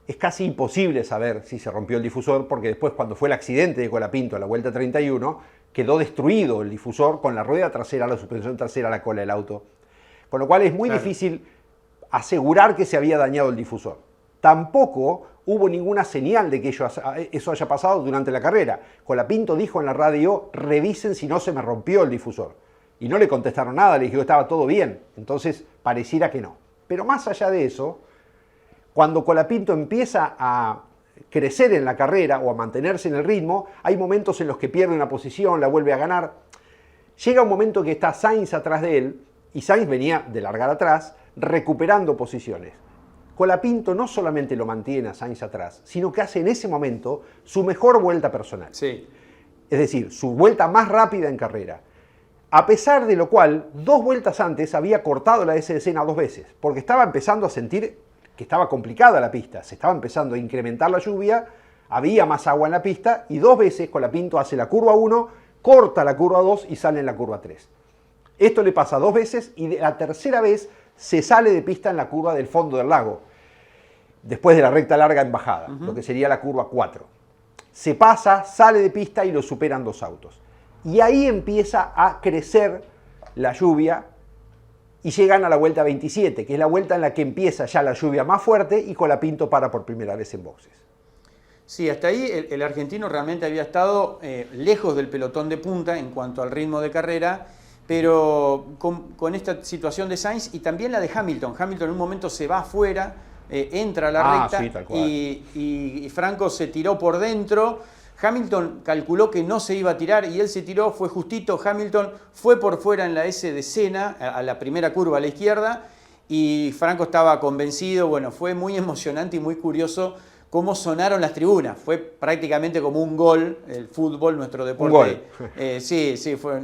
es casi imposible saber si se rompió el difusor porque después cuando fue el accidente de Colapinto a la vuelta 31, quedó destruido el difusor con la rueda trasera, la suspensión trasera, la cola del auto. Con lo cual es muy difícil asegurar que se había dañado el difusor. Tampoco hubo ninguna señal de que eso haya pasado durante la carrera. Colapinto dijo en la radio, revisen si no se me rompió el difusor. Y no le contestaron nada, le dijo que estaba todo bien. Entonces pareciera que no. Pero más allá de eso, cuando Colapinto empieza a crecer en la carrera o a mantenerse en el ritmo, hay momentos en los que pierde una posición, la vuelve a ganar. Llega un momento que está Sainz atrás de él, y Sainz venía de largar atrás, recuperando posiciones. Colapinto no solamente lo mantiene a Sainz atrás, sino que hace en ese momento su mejor vuelta personal. Sí. Es decir, su vuelta más rápida en carrera. A pesar de lo cual, 2 vueltas antes había cortado la S de Senna 2 veces, porque estaba empezando a sentir que estaba complicada la pista, se estaba empezando a incrementar la lluvia, había más agua en la pista y 2 veces Colapinto hace la curva 1, corta la curva 2 y sale en la curva 3. Esto le pasa 2 veces y la tercera vez se sale de pista en la curva del fondo del lago, después de la recta larga en bajada, lo que sería la curva 4. Se pasa, sale de pista y lo superan 2 autos. Y ahí empieza a crecer la lluvia y llegan a la vuelta 27, que es la vuelta en la que empieza ya la lluvia más fuerte y Colapinto para por primera vez en boxes. Sí, hasta ahí el argentino realmente había estado lejos del pelotón de punta en cuanto al ritmo de carrera, pero con esta situación de Sainz y también la de Hamilton. Hamilton en un momento se va afuera, entra a la recta sí, tal cual. y Franco se tiró por dentro. Hamilton calculó que no se iba a tirar y él se tiró, fue justito. Hamilton fue por fuera en la S de Senna, a la primera curva a la izquierda, y Franco estaba convencido. Bueno, fue muy emocionante y muy curioso cómo sonaron las tribunas. Fue prácticamente como un gol, el fútbol, nuestro deporte. Un gol. Sí, fue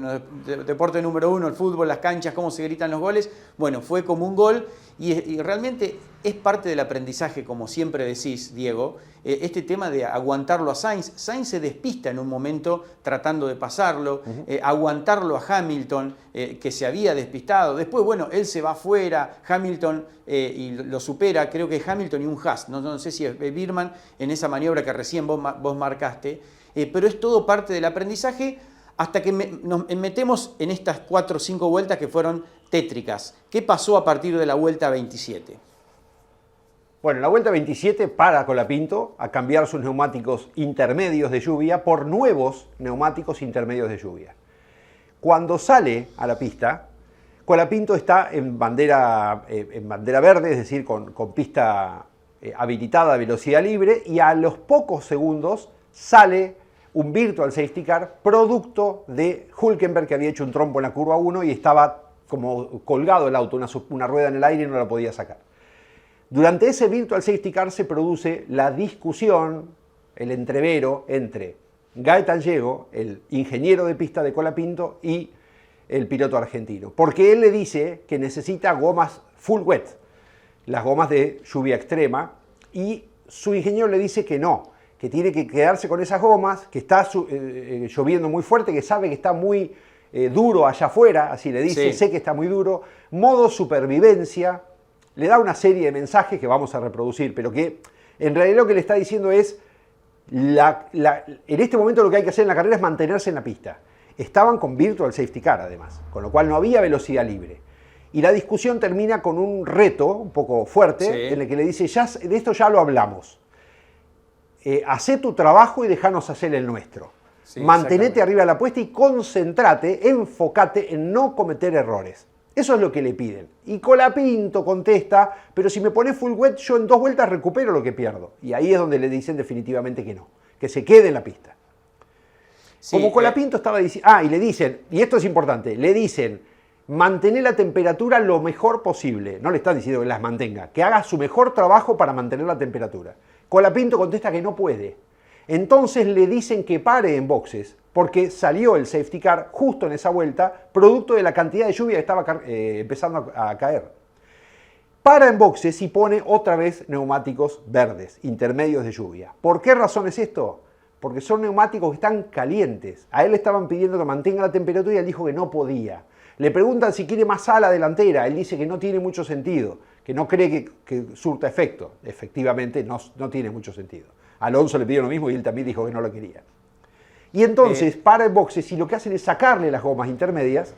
deporte número 1, el fútbol, las canchas, cómo se gritan los goles. Bueno, fue como un gol y realmente es parte del aprendizaje, como siempre decís, Diego, este tema de aguantarlo a Sainz. Sainz se despista en un momento tratando de pasarlo, aguantarlo a Hamilton, que se había despistado. Después, bueno, él se va afuera, Hamilton y lo supera, creo que Hamilton y un Haas, no sé si es Birman en esa maniobra que recién vos marcaste, pero es todo parte del aprendizaje hasta que nos metemos en estas 4 o 5 vueltas que fueron tétricas. ¿Qué pasó a partir de la vuelta 27? Bueno, en la vuelta 27 para Colapinto a cambiar sus neumáticos intermedios de lluvia por nuevos neumáticos intermedios de lluvia. Cuando sale a la pista, Colapinto está en bandera verde, es decir, con pista habilitada a velocidad libre, y a los pocos segundos sale un virtual safety car producto de Hülkenberg, que había hecho un trompo en la curva 1 y estaba como colgado el auto, una rueda en el aire y no la podía sacar. Durante ese virtual safety car se produce la discusión, el entrevero entre Gaetan Diego, el ingeniero de pista de Colapinto, y el piloto argentino. Porque él le dice que necesita gomas full wet, las gomas de lluvia extrema, y su ingeniero le dice que no, que tiene que quedarse con esas gomas, que está lloviendo muy fuerte, que sabe que está muy duro allá afuera, así le dice, sé que está muy duro, modo supervivencia. Le da una serie de mensajes que vamos a reproducir, pero que en realidad lo que le está diciendo es, en este momento lo que hay que hacer en la carrera es mantenerse en la pista. Estaban con virtual safety car además, con lo cual no había velocidad libre. Y la discusión termina con un reto un poco fuerte, en el que le dice, de esto ya lo hablamos. Hacé tu trabajo y déjanos hacer el nuestro. Mantenete arriba de la apuesta y concéntrate, enfócate en no cometer errores. Eso es lo que le piden. Y Colapinto contesta, pero si me pones full wet, yo en 2 vueltas recupero lo que pierdo. Y ahí es donde le dicen definitivamente que no, que se quede en la pista. Sí, Como Colapinto estaba diciendo, y le dicen, y esto es importante, le dicen, mantener la temperatura lo mejor posible. No le están diciendo que las mantenga, que haga su mejor trabajo para mantener la temperatura. Colapinto contesta que no puede. Entonces le dicen que pare en boxes, porque salió el safety car justo en esa vuelta, producto de la cantidad de lluvia que estaba empezando a caer. Para en boxes y pone otra vez neumáticos verdes, intermedios de lluvia. ¿Por qué razón es esto? Porque son neumáticos que están calientes. A él le estaban pidiendo que mantenga la temperatura y él dijo que no podía. Le preguntan si quiere más ala delantera. Él dice que no tiene mucho sentido, que no cree que surta efecto. Efectivamente, no tiene mucho sentido. Alonso le pidió lo mismo y él también dijo que no lo quería. Y entonces para en boxes y lo que hacen es sacarle las gomas intermedias.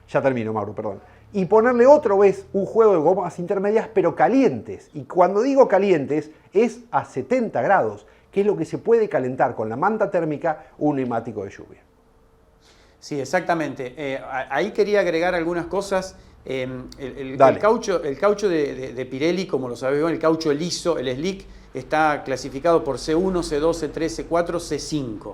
Ya termino, Mauro, perdón. Y ponerle otra vez un juego de gomas intermedias, pero calientes. Y cuando digo calientes, es a 70 grados, que es lo que se puede calentar con la manta térmica un neumático de lluvia. Sí, exactamente. Ahí quería agregar algunas cosas. El caucho de Pirelli, como lo sabéis, el caucho liso, el slick, está clasificado por C1, C2, C3, C4, C5.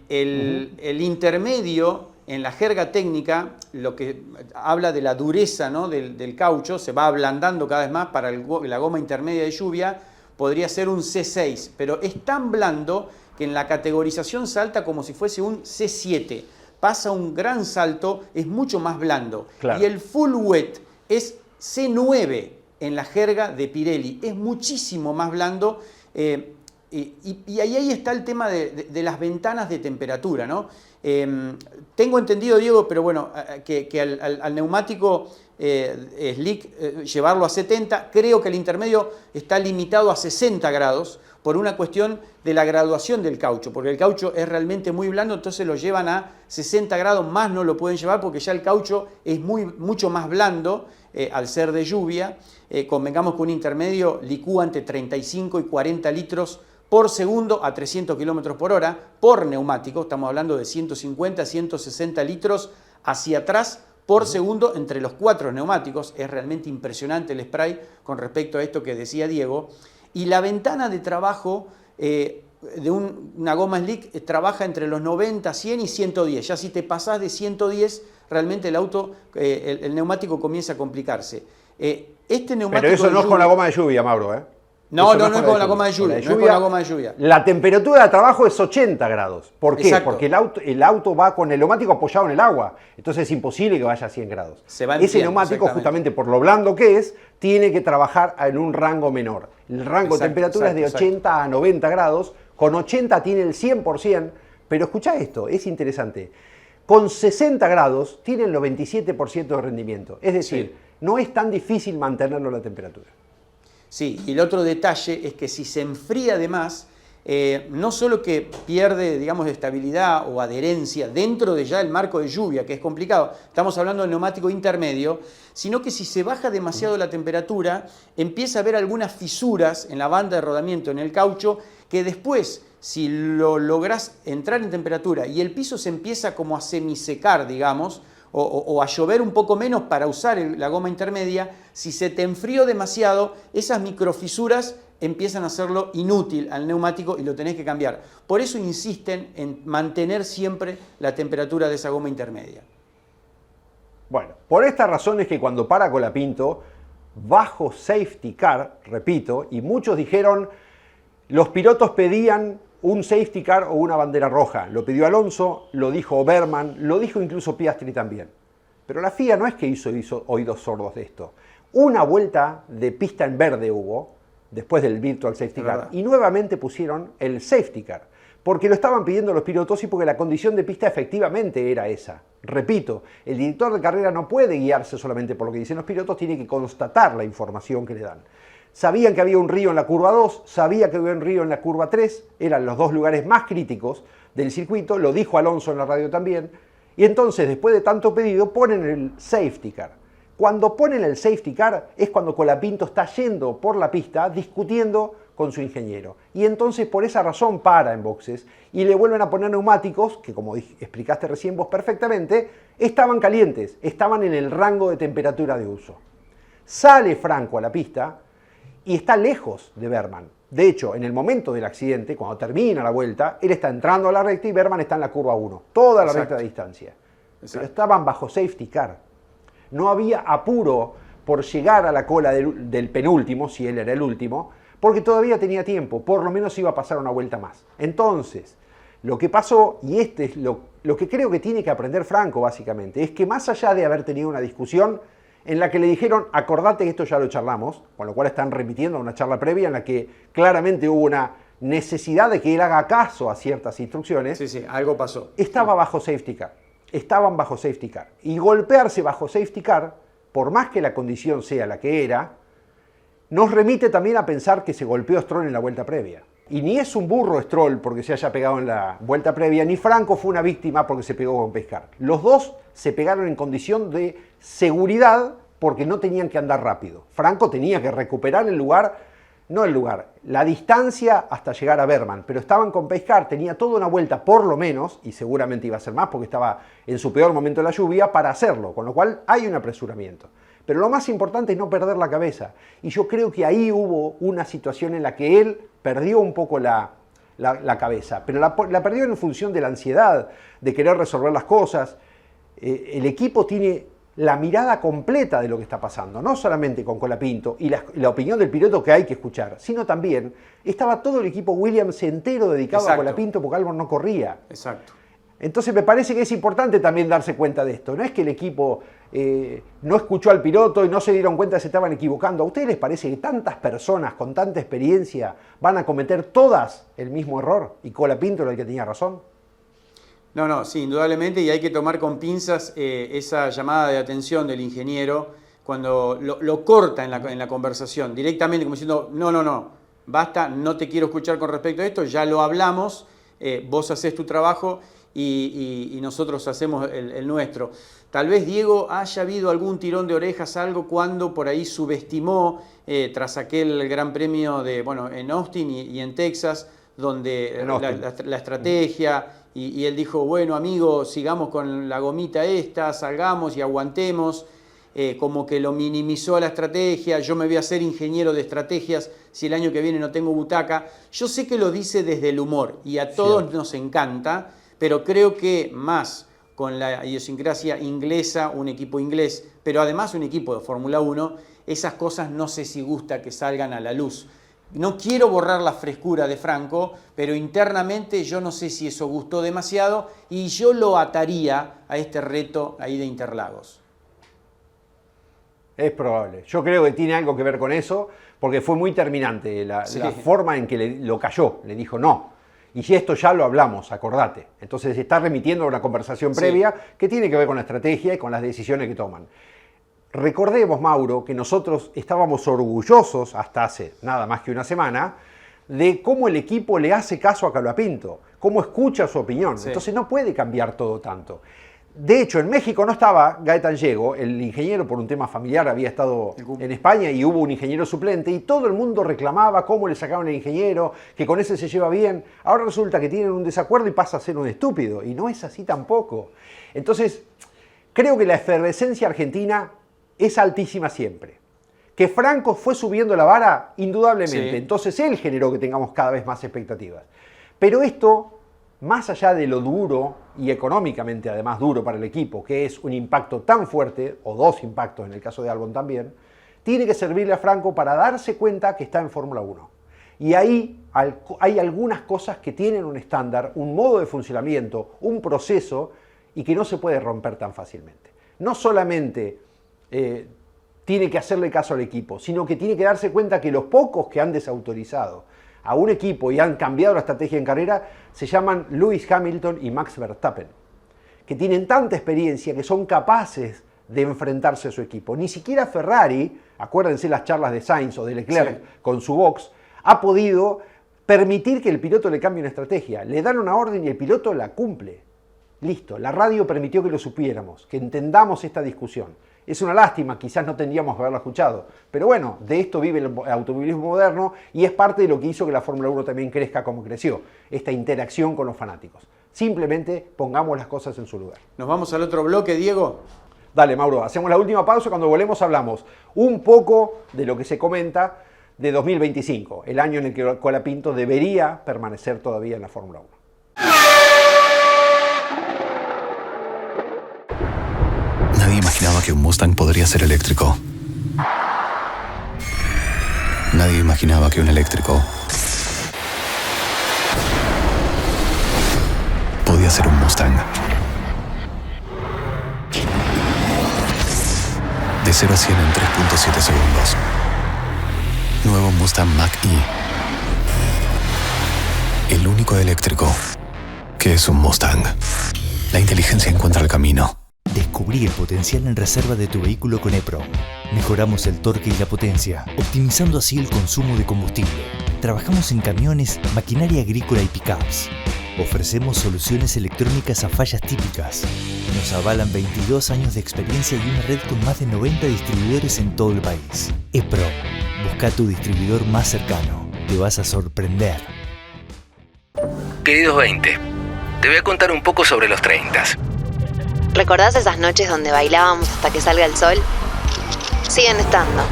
El intermedio, en la jerga técnica, lo que habla de la dureza, ¿no?, del caucho, se va ablandando cada vez más para la goma intermedia de lluvia, podría ser un C6, pero es tan blando que en la categorización salta como si fuese un C7. Pasa un gran salto, es mucho más blando. Claro. Y el full wet es C9 en la jerga de Pirelli, es muchísimo más blando. Y ahí está el tema de las ventanas de temperatura, ¿no? Tengo entendido, Diego, pero bueno, que al neumático slick llevarlo a 70, creo que el intermedio está limitado a 60 grados por una cuestión de la graduación del caucho, porque el caucho es realmente muy blando, entonces lo llevan a 60 grados, más no lo pueden llevar porque ya el caucho es mucho más blando al ser de lluvia. Convengamos que un intermedio licúa entre 35 y 40 litros por segundo a 300 kilómetros por hora por neumático. Estamos hablando de 150, 160 litros hacia atrás por segundo entre los 4 neumáticos. Es realmente impresionante el spray con respecto a esto que decía Diego. Y la ventana de trabajo de una goma slick trabaja entre los 90, 100 y 110. Ya si te pasás de 110, realmente el neumático comienza a complicarse. Pero eso no es con la goma de lluvia, Mauro, ¿eh? No es con la goma de lluvia. No es con la goma de lluvia. La temperatura de trabajo es 80 grados. ¿Por qué? Exacto. Porque el auto va con el neumático apoyado en el agua. Entonces es imposible que vaya a 100 grados. Ese neumático, justamente por lo blando que es, tiene que trabajar en un rango menor. El rango de temperatura es de 80 a 90 grados. Con 80 tiene el 100%. Pero escuchá esto, es interesante. Con 60 grados tiene el 97% de rendimiento. Es decir, no es tan difícil mantenerlo a la temperatura. Sí, y el otro detalle es que si se enfría de más, no solo que pierde, digamos, estabilidad o adherencia dentro de ya el marco de lluvia, que es complicado, estamos hablando del neumático intermedio, sino que si se baja demasiado la temperatura, empieza a haber algunas fisuras en la banda de rodamiento, en el caucho, que después, si lo lográs entrar en temperatura y el piso se empieza como a semisecar, digamos, o a llover un poco menos para usar la goma intermedia, si se te enfrió demasiado, esas microfisuras empiezan a hacerlo inútil al neumático y lo tenés que cambiar. Por eso insisten en mantener siempre la temperatura de esa goma intermedia. Bueno, por esta razón es que cuando para Colapinto, bajo safety car, repito, y muchos dijeron, los pilotos pedían un safety car o una bandera roja. Lo pidió Alonso, lo dijo Berman, lo dijo incluso Piastri también. Pero la FIA no es que hizo oídos sordos de esto. Una vuelta de pista en verde hubo, después del virtual safety car, y nuevamente pusieron el safety car, porque lo estaban pidiendo los pilotos y porque la condición de pista efectivamente era esa. Repito, el director de carrera no puede guiarse solamente por lo que dicen los pilotos, tiene que constatar la información que le dan. Sabían que había un río en la curva 2, sabía que había un río en la curva 3, eran los dos lugares más críticos del circuito, lo dijo Alonso en la radio también, y entonces después de tanto pedido ponen el safety car. Cuando ponen el safety car es cuando Colapinto está yendo por la pista discutiendo con su ingeniero. Y entonces por esa razón para en boxes y le vuelven a poner neumáticos que, como explicaste recién vos perfectamente, estaban calientes, estaban en el rango de temperatura de uso. Sale Franco a la pista y está lejos de Berman. De hecho, en el momento del accidente, cuando termina la vuelta, él está entrando a la recta y Bergman está en la curva 1, toda la recta de distancia. Pero estaban bajo safety car. No había apuro por llegar a la cola del penúltimo, si él era el último, porque todavía tenía tiempo, por lo menos iba a pasar una vuelta más. Entonces, lo que pasó, y este es lo que creo que tiene que aprender Franco básicamente, es que más allá de haber tenido una discusión en la que le dijeron, acordate que esto ya lo charlamos, con lo cual están repitiendo una charla previa en la que claramente hubo una necesidad de que él haga caso a ciertas instrucciones. Sí, algo pasó. Estaba bajo safety car, estaban bajo safety car. Y golpearse bajo safety car, por más que la condición sea la que era, nos remite también a pensar que se golpeó Stroll en la vuelta previa. Y ni es un burro Stroll porque se haya pegado en la vuelta previa, ni Franco fue una víctima porque se pegó con Pescar. Los dos se pegaron en condición de seguridad porque no tenían que andar rápido. Franco tenía que recuperar la distancia hasta llegar a Bergman, pero estaban con Pescar, tenía toda una vuelta por lo menos, y seguramente iba a ser más porque estaba en su peor momento de la lluvia, para hacerlo, con lo cual hay un apresuramiento. Pero lo más importante es no perder la cabeza. Y yo creo que ahí hubo una situación en la que él perdió un poco la cabeza. Pero la perdió en función de la ansiedad, de querer resolver las cosas. El equipo tiene la mirada completa de lo que está pasando. No solamente con Colapinto y la opinión del piloto que hay que escuchar, sino también estaba todo el equipo Williams entero dedicado a Colapinto porque Albon no corría. Exacto. Entonces me parece que es importante también darse cuenta de esto. No es que el equipo no escuchó al piloto y no se dieron cuenta que se estaban equivocando. ¿A ustedes les parece que tantas personas con tanta experiencia van a cometer todas el mismo error y Colapinto era el que tenía razón? No, sí, indudablemente, y hay que tomar con pinzas esa llamada de atención del ingeniero cuando lo corta en la conversación, directamente como diciendo, no, basta, no te quiero escuchar con respecto a esto, ya lo hablamos, vos haces tu trabajo y nosotros hacemos el nuestro. Tal vez Diego haya habido algún tirón de orejas, algo cuando por ahí subestimó tras aquel gran premio en Austin y en Texas, donde la estrategia, y él dijo, bueno amigo, sigamos con la gomita esta, salgamos y aguantemos, como que lo minimizó a la estrategia, yo me voy a hacer ingeniero de estrategias si el año que viene no tengo butaca. Yo sé que lo dice desde el humor y a todos nos encanta, pero creo que más con la idiosincrasia inglesa, un equipo inglés, pero además un equipo de Fórmula 1, esas cosas no sé si gusta que salgan a la luz. No quiero borrar la frescura de Franco, pero internamente yo no sé si eso gustó demasiado y yo lo ataría a este reto ahí de Interlagos. Es probable. Yo creo que tiene algo que ver con eso, porque fue muy terminante la forma en que lo cayó. Le dijo no. Y si esto ya lo hablamos, acordate. Entonces se está remitiendo a una conversación previa que tiene que ver con la estrategia y con las decisiones que toman. Recordemos, Mauro, que nosotros estábamos orgullosos, hasta hace nada más que una semana, de cómo el equipo le hace caso a Colapinto, cómo escucha su opinión. Entonces no puede cambiar todo tanto. De hecho, en México no estaba Gaetan Diego, el ingeniero por un tema familiar había estado en España y hubo un ingeniero suplente y todo el mundo reclamaba cómo le sacaban el ingeniero, que con ese se lleva bien. Ahora resulta que tienen un desacuerdo y pasa a ser un estúpido y no es así tampoco. Entonces, creo que la efervescencia argentina es altísima siempre. Que Franco fue subiendo la vara, indudablemente. Entonces él generó que tengamos cada vez más expectativas. Pero esto, más allá de lo duro y económicamente además duro para el equipo, que es un impacto tan fuerte, o dos impactos en el caso de Albon también, tiene que servirle a Franco para darse cuenta que está en Fórmula 1. Y ahí hay algunas cosas que tienen un estándar, un modo de funcionamiento, un proceso, y que no se puede romper tan fácilmente. No solamente tiene que hacerle caso al equipo, sino que tiene que darse cuenta que los pocos que han desautorizado a un equipo y han cambiado la estrategia en carrera se llaman Lewis Hamilton y Max Verstappen, que tienen tanta experiencia que son capaces de enfrentarse a su equipo. Ni siquiera Ferrari, acuérdense las charlas de Sainz o de Leclerc con su box, ha podido permitir que el piloto le cambie una estrategia. Le dan una orden y el piloto la cumple. Listo, la radio permitió que lo supiéramos, que entendamos esta discusión. Es una lástima, quizás no tendríamos que haberlo escuchado, pero bueno, de esto vive el automovilismo moderno y es parte de lo que hizo que la Fórmula 1 también crezca como creció, esta interacción con los fanáticos. Simplemente pongamos las cosas en su lugar. ¿Nos vamos al otro bloque, Diego? Dale, Mauro, hacemos la última pausa, cuando volvemos hablamos un poco de lo que se comenta de 2025, el año en el que Colapinto debería permanecer todavía en la Fórmula 1. Nadie imaginaba que un Mustang podría ser eléctrico. Nadie imaginaba que un eléctrico podía ser un Mustang. De 0 a 100 en 3.7 segundos. Nuevo Mustang Mach-E. El único eléctrico que es un Mustang. La inteligencia encuentra el camino. Descubrí el potencial en reserva de tu vehículo con EPROM. Mejoramos el torque y la potencia, optimizando así el consumo de combustible. Trabajamos en camiones, maquinaria agrícola y pickups. Ofrecemos soluciones electrónicas a fallas típicas. Nos avalan 22 años de experiencia y una red con más de 90 distribuidores en todo el país. EPROM. Busca tu distribuidor más cercano. Te vas a sorprender. Queridos 20, te voy a contar un poco sobre los 30. ¿Recordás esas noches donde bailábamos hasta que salga el sol? Siguen estando.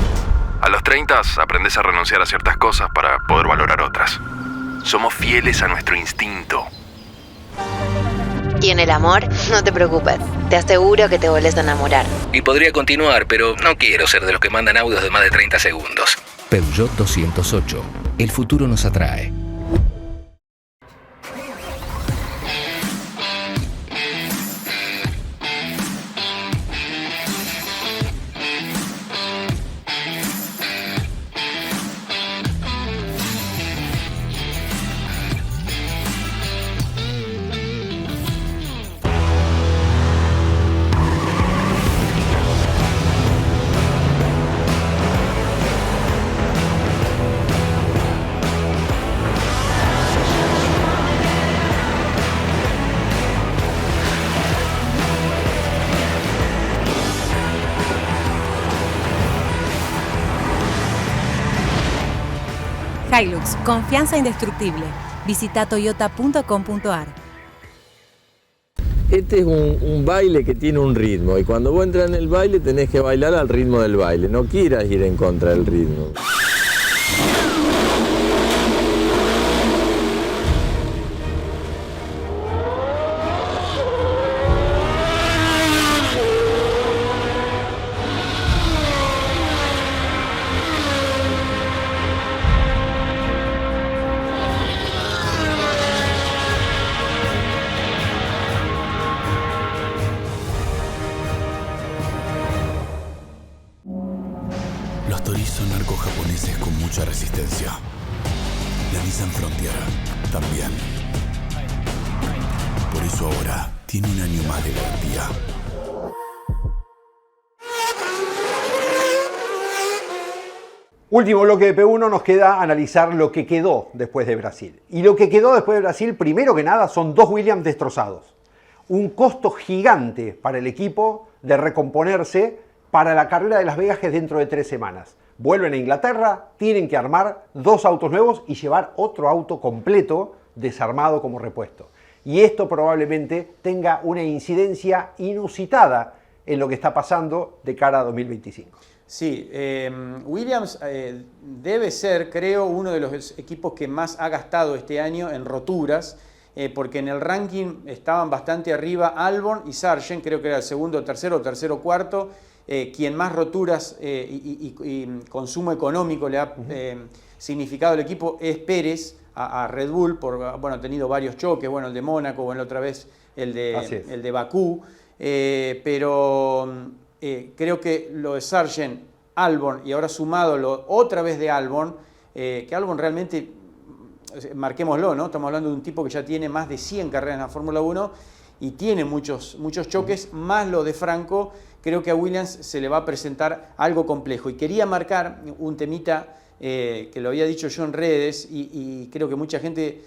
A los 30 aprendes a renunciar a ciertas cosas para poder valorar otras. Somos fieles a nuestro instinto. Y en el amor, no te preocupes. Te aseguro que te volvés a enamorar. Y podría continuar, pero no quiero ser de los que mandan audios de más de 30 segundos. Peugeot 208. El futuro nos atrae. Hilux, confianza indestructible. Visita toyota.com.ar. Este es un baile que tiene un ritmo y cuando vos entras en el baile tenés que bailar al ritmo del baile, no quieras ir en contra del ritmo. Los Torii son arcos japoneses con mucha resistencia. La Nissan Frontier también. Por eso ahora tiene un año más de garantía. Último bloque de P1, nos queda analizar lo que quedó después de Brasil. Y lo que quedó después de Brasil, primero que nada, son dos Williams destrozados. Un costo gigante para el equipo de recomponerse para la carrera de Las Vegas, que es dentro de 3 semanas. Vuelven a Inglaterra, tienen que armar 2 autos nuevos y llevar otro auto completo desarmado como repuesto. Y esto probablemente tenga una incidencia inusitada en lo que está pasando de cara a 2025. Sí, Williams debe ser, creo, uno de los equipos que más ha gastado este año en roturas, porque en el ranking estaban bastante arriba Albon y Sargent, creo que era el segundo, tercero, cuarto. Quien más roturas y consumo económico le ha significado al equipo es Pérez a Red Bull, por bueno, ha tenido varios choques, bueno, el de Mónaco, bueno, otra vez el de Bakú, pero creo que lo de Sargent, Albon y ahora sumado otra vez de Albon, que Albon realmente, marquémoslo, ¿no? Estamos hablando de un tipo que ya tiene más de 100 carreras en la Fórmula 1 y tiene muchos choques, más lo de Franco. Creo que a Williams se le va a presentar algo complejo. Y quería marcar un temita que lo había dicho yo en redes y creo que mucha gente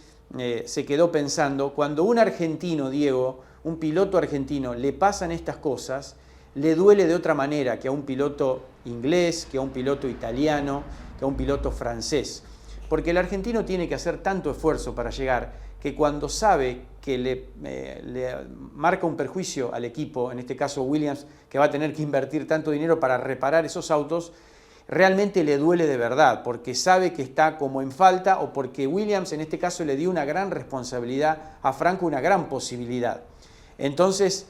se quedó pensando. Cuando un argentino, Diego, un piloto argentino, le pasan estas cosas, le duele de otra manera que a un piloto inglés, que a un piloto italiano, que a un piloto francés. Porque el argentino tiene que hacer tanto esfuerzo para llegar que cuando sabe que le marca un perjuicio al equipo, en este caso Williams, que va a tener que invertir tanto dinero para reparar esos autos, realmente le duele de verdad, porque sabe que está como en falta o porque Williams en este caso le dio una gran responsabilidad a Franco, una gran posibilidad. Entonces,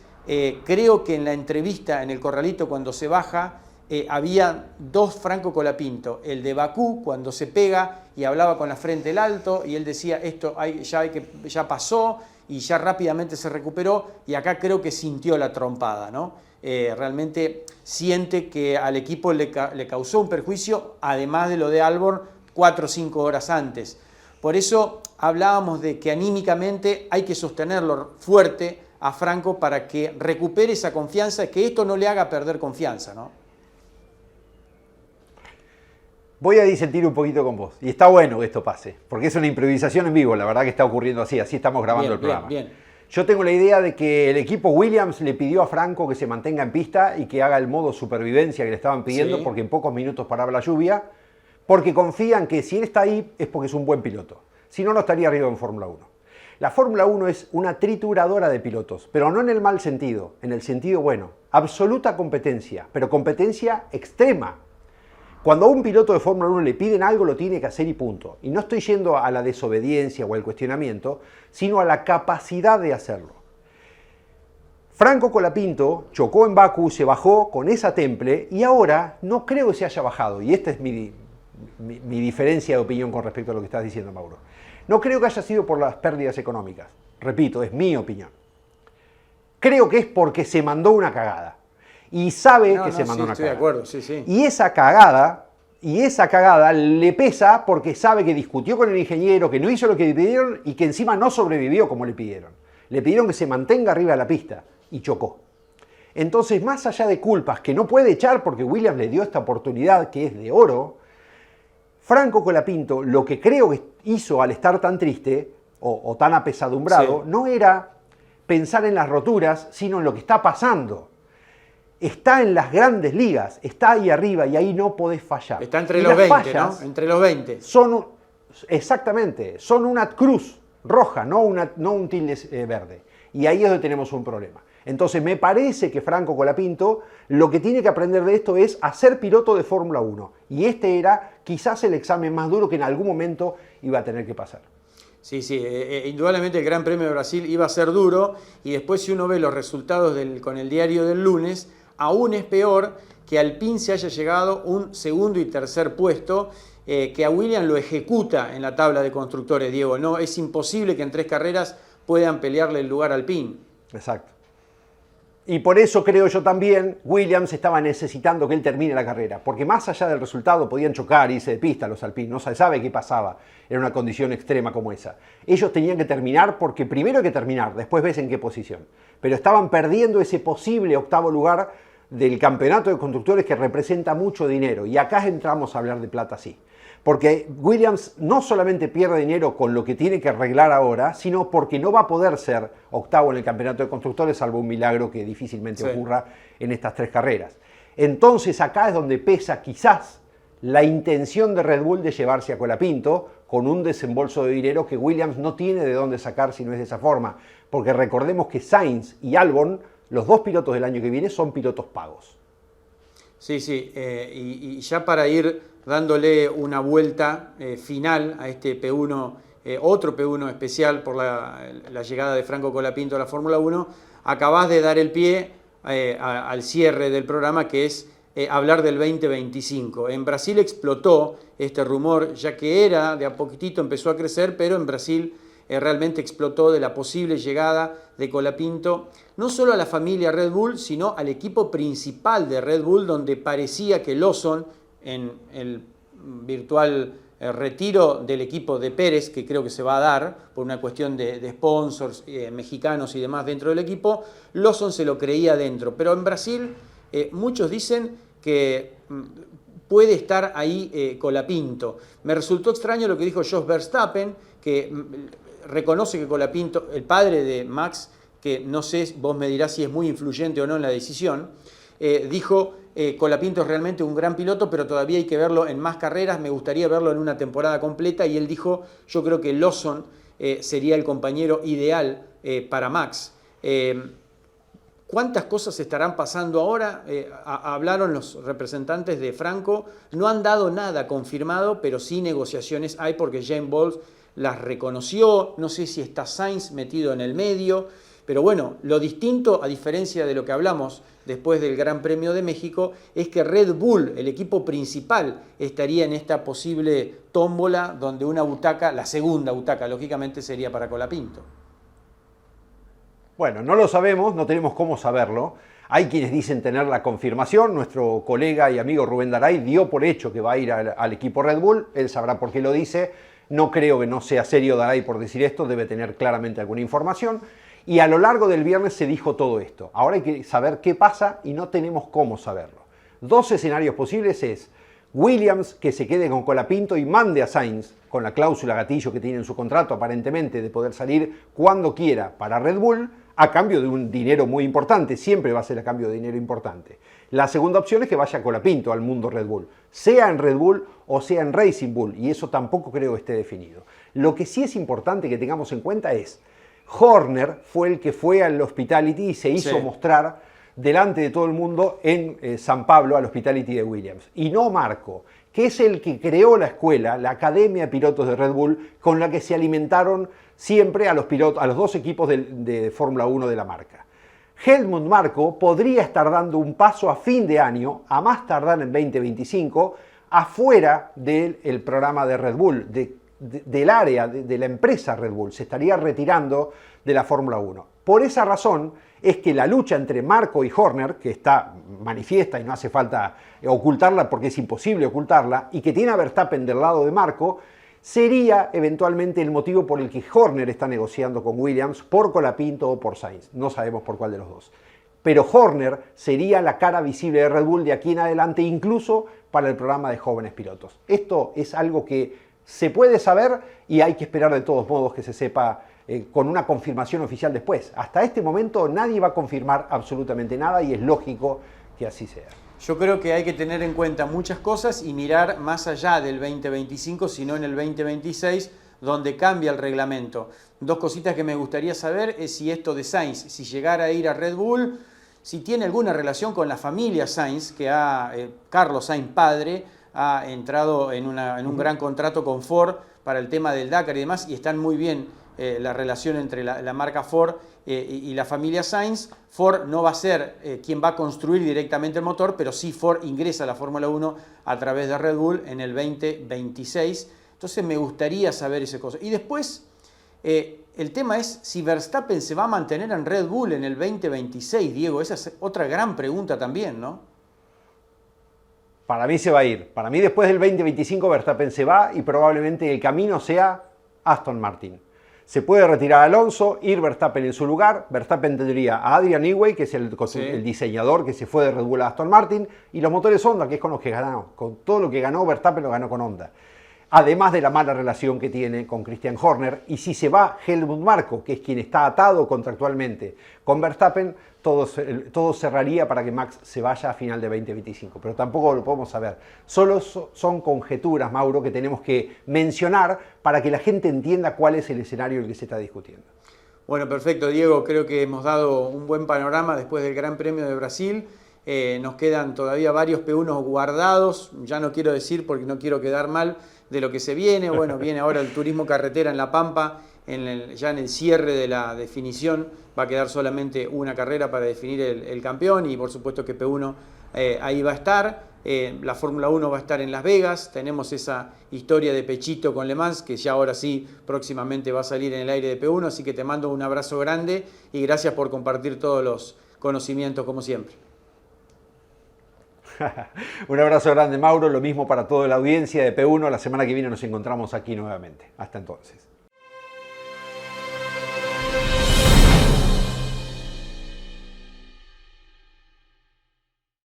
creo que en la entrevista en el corralito cuando se baja, había dos Franco Colapinto, el de Bakú cuando se pega y hablaba con la frente en alto y él decía esto ya pasó y ya rápidamente se recuperó, y acá creo que sintió la trompada, ¿no? Realmente siente que al equipo le causó un perjuicio, además de lo de Albon 4 o 5 horas antes. Por eso hablábamos de que anímicamente hay que sostenerlo fuerte a Franco para que recupere esa confianza, que esto no le haga perder confianza, ¿no? Voy a disentir un poquito con vos. Y está bueno que esto pase, porque es una improvisación en vivo, la verdad que está ocurriendo así estamos grabando el programa. Bien. Yo tengo la idea de que el equipo Williams le pidió a Franco que se mantenga en pista y que haga el modo supervivencia que le estaban pidiendo, porque en pocos minutos paraba la lluvia, porque confían que si él está ahí es porque es un buen piloto. Si no, no estaría arriba en Fórmula 1. La Fórmula 1 es una trituradora de pilotos, pero no en el mal sentido, en el sentido bueno. Absoluta competencia, pero competencia extrema. Cuando a un piloto de Fórmula 1 le piden algo, lo tiene que hacer y punto. Y no estoy yendo a la desobediencia o al cuestionamiento, sino a la capacidad de hacerlo. Franco Colapinto chocó en Bakú, se bajó con esa temple y ahora no creo que se haya bajado. Y esta es mi diferencia de opinión con respecto a lo que estás diciendo, Mauro. No creo que haya sido por las pérdidas económicas. Repito, es mi opinión. Creo que es porque se mandó una cagada. Y sabe que se mandó una cagada. Estoy de acuerdo, sí. Y esa cagada le pesa porque sabe que discutió con el ingeniero, que no hizo lo que le pidieron y que encima no sobrevivió como le pidieron. Le pidieron que se mantenga arriba de la pista y chocó. Entonces, más allá de culpas que no puede echar porque Williams le dio esta oportunidad que es de oro, Franco Colapinto lo que creo que hizo al estar tan triste o tan apesadumbrado no era pensar en las roturas, sino en lo que está pasando. Está en las grandes ligas, está ahí arriba y ahí no podés fallar. Está entre los 20, ¿no? Entre los 20. Exactamente, son una cruz roja, no un tilde verde. Y ahí es donde tenemos un problema. Entonces me parece que Franco Colapinto lo que tiene que aprender de esto es a ser piloto de Fórmula 1. Y este era quizás el examen más duro que en algún momento iba a tener que pasar. Sí, indudablemente el Gran Premio de Brasil iba a ser duro y después si uno ve los resultados con el diario del lunes, aún es peor que Alpine se haya llegado un segundo y tercer puesto, que a Williams lo ejecuta en la tabla de constructores, Diego. No, es imposible que en 3 carreras puedan pelearle el lugar a Alpine. Exacto. Y por eso creo yo también, Williams estaba necesitando que él termine la carrera, porque más allá del resultado podían chocar, irse de pista los Alpine, no se sabe qué pasaba en una condición extrema como esa. Ellos tenían que terminar porque primero hay que terminar, después ves en qué posición. Pero estaban perdiendo ese posible 8º lugar del campeonato de constructores que representa mucho dinero. Y acá entramos a hablar de plata, sí. Porque Williams no solamente pierde dinero con lo que tiene que arreglar ahora, sino porque no va a poder ser 8º en el campeonato de constructores, salvo un milagro que difícilmente ocurra en estas 3 carreras. Entonces acá es donde pesa quizás la intención de Red Bull de llevarse a Colapinto con un desembolso de dinero que Williams no tiene de dónde sacar si no es de esa forma. Porque recordemos que Sainz y Albon, los 2 pilotos del año que viene, son pilotos pagos. Sí, y ya para ir dándole una vuelta final a este P1, otro P1 especial por la llegada de Franco Colapinto a la Fórmula 1, acabás de dar el pie al cierre del programa, que es hablar del 2025. En Brasil explotó este rumor, ya que era de a poquitito, empezó a crecer, pero en Brasil realmente explotó de la posible llegada de Colapinto, no solo a la familia Red Bull, sino al equipo principal de Red Bull, donde parecía que Lawson, en el virtual retiro del equipo de Pérez, que creo que se va a dar por una cuestión de sponsors mexicanos y demás dentro del equipo, Lawson se lo creía dentro. Pero en Brasil muchos dicen que puede estar ahí Colapinto. Me resultó extraño lo que dijo Jos Verstappen, que reconoce que Colapinto, el padre de Max, que no sé, vos me dirás si es muy influyente o no en la decisión, dijo: Colapinto es realmente un gran piloto, pero todavía hay que verlo en más carreras, me gustaría verlo en una temporada completa, y él dijo: yo creo que Lawson sería el compañero ideal para Max. ¿Cuántas cosas estarán pasando ahora? Hablaron los representantes de Franco, no han dado nada confirmado, pero sí negociaciones hay porque James Bowles las reconoció, no sé si está Sainz metido en el medio, pero bueno, lo distinto, a diferencia de lo que hablamos después del Gran Premio de México, es que Red Bull, el equipo principal, estaría en esta posible tómbola donde una butaca, la segunda butaca, lógicamente, sería para Colapinto. Bueno, no lo sabemos, no tenemos cómo saberlo. Hay quienes dicen tener la confirmación. Nuestro colega y amigo Rubén Daray dio por hecho que va a ir al equipo Red Bull. Él sabrá por qué lo dice. No creo que no sea serio Daray por decir esto. Debe tener claramente alguna información. Y a lo largo del viernes se dijo todo esto. Ahora hay que saber qué pasa y no tenemos cómo saberlo. Dos escenarios posibles es Williams que se quede con Colapinto y mande a Sainz con la cláusula gatillo que tiene en su contrato aparentemente de poder salir cuando quiera para Red Bull a cambio de un dinero muy importante, siempre va a ser a cambio de dinero importante. La segunda opción es que vaya Colapinto al mundo Red Bull, sea en Red Bull o sea en Racing Bull, y eso tampoco creo que esté definido. Lo que sí es importante que tengamos en cuenta es, Horner fue el que fue al Hospitality y se hizo mostrar delante de todo el mundo en San Pablo al Hospitality de Williams, y no Marco, que es el que creó la escuela, la Academia de Pilotos de Red Bull, con la que se alimentaron siempre a los dos equipos de Fórmula 1 de la marca. Helmut Marko podría estar dando un paso a fin de año, a más tardar en 2025, afuera del programa de Red Bull, del área de la empresa Red Bull. Se estaría retirando de la Fórmula 1. Por esa razón es que la lucha entre Marko y Horner, que está manifiesta y no hace falta ocultarla porque es imposible ocultarla, y que tiene a Verstappen del lado de Marko, sería eventualmente el motivo por el que Horner está negociando con Williams por Colapinto o por Sainz. No sabemos por cuál de los dos. Pero Horner sería la cara visible de Red Bull de aquí en adelante, incluso para el programa de jóvenes pilotos. Esto es algo que se puede saber y hay que esperar de todos modos que se sepa con una confirmación oficial después. Hasta este momento nadie va a confirmar absolutamente nada y es lógico que así sea. Yo creo que hay que tener en cuenta muchas cosas y mirar más allá del 2025, sino en el 2026, donde cambia el reglamento. Dos cositas que me gustaría saber es si esto de Sainz, si llegara a ir a Red Bull, si tiene alguna relación con la familia Sainz, que Carlos Sainz padre ha entrado en un gran contrato con Ford para el tema del Dakar y demás, y están muy bien la relación entre la marca Ford y la familia Sainz. Ford no va a ser quien va a construir directamente el motor, pero sí Ford ingresa a la Fórmula 1 a través de Red Bull en el 2026. Entonces me gustaría saber esa cosa. Y después, el tema es si Verstappen se va a mantener en Red Bull en el 2026, Diego. Esa es otra gran pregunta también, ¿no? Para mí se va a ir. Para mí después del 2025 Verstappen se va y probablemente el camino sea Aston Martin. Se puede retirar a Alonso, ir Verstappen en su lugar. Verstappen tendría a Adrian Newey, que es el diseñador que se fue de Red Bull a Aston Martin, y los motores Honda, que es con los que ganó. Con todo lo que ganó Verstappen lo ganó con Honda. Además de la mala relación que tiene con Christian Horner. Y si se va Helmut Marko, que es quien está atado contractualmente con Verstappen, todo cerraría para que Max se vaya a final de 2025. Pero tampoco lo podemos saber. Solo son conjeturas, Mauro, que tenemos que mencionar para que la gente entienda cuál es el escenario en el que se está discutiendo. Bueno, perfecto, Diego. Creo que hemos dado un buen panorama después del Gran Premio de Brasil. Nos quedan todavía varios P1 guardados. Ya no quiero decir porque no quiero quedar mal de lo que se viene. Bueno, viene ahora el turismo carretera en La Pampa. Ya en el cierre de la definición va a quedar solamente una carrera para definir el campeón y por supuesto que P1 ahí va a estar. La Fórmula 1 va a estar en Las Vegas. Tenemos esa historia de Pechito con Le Mans que ya ahora sí próximamente va a salir en el aire de P1, así que te mando un abrazo grande y gracias por compartir todos los conocimientos como siempre. Un abrazo grande, Mauro, lo mismo para toda la audiencia de P1. La semana que viene nos encontramos aquí nuevamente. Hasta entonces.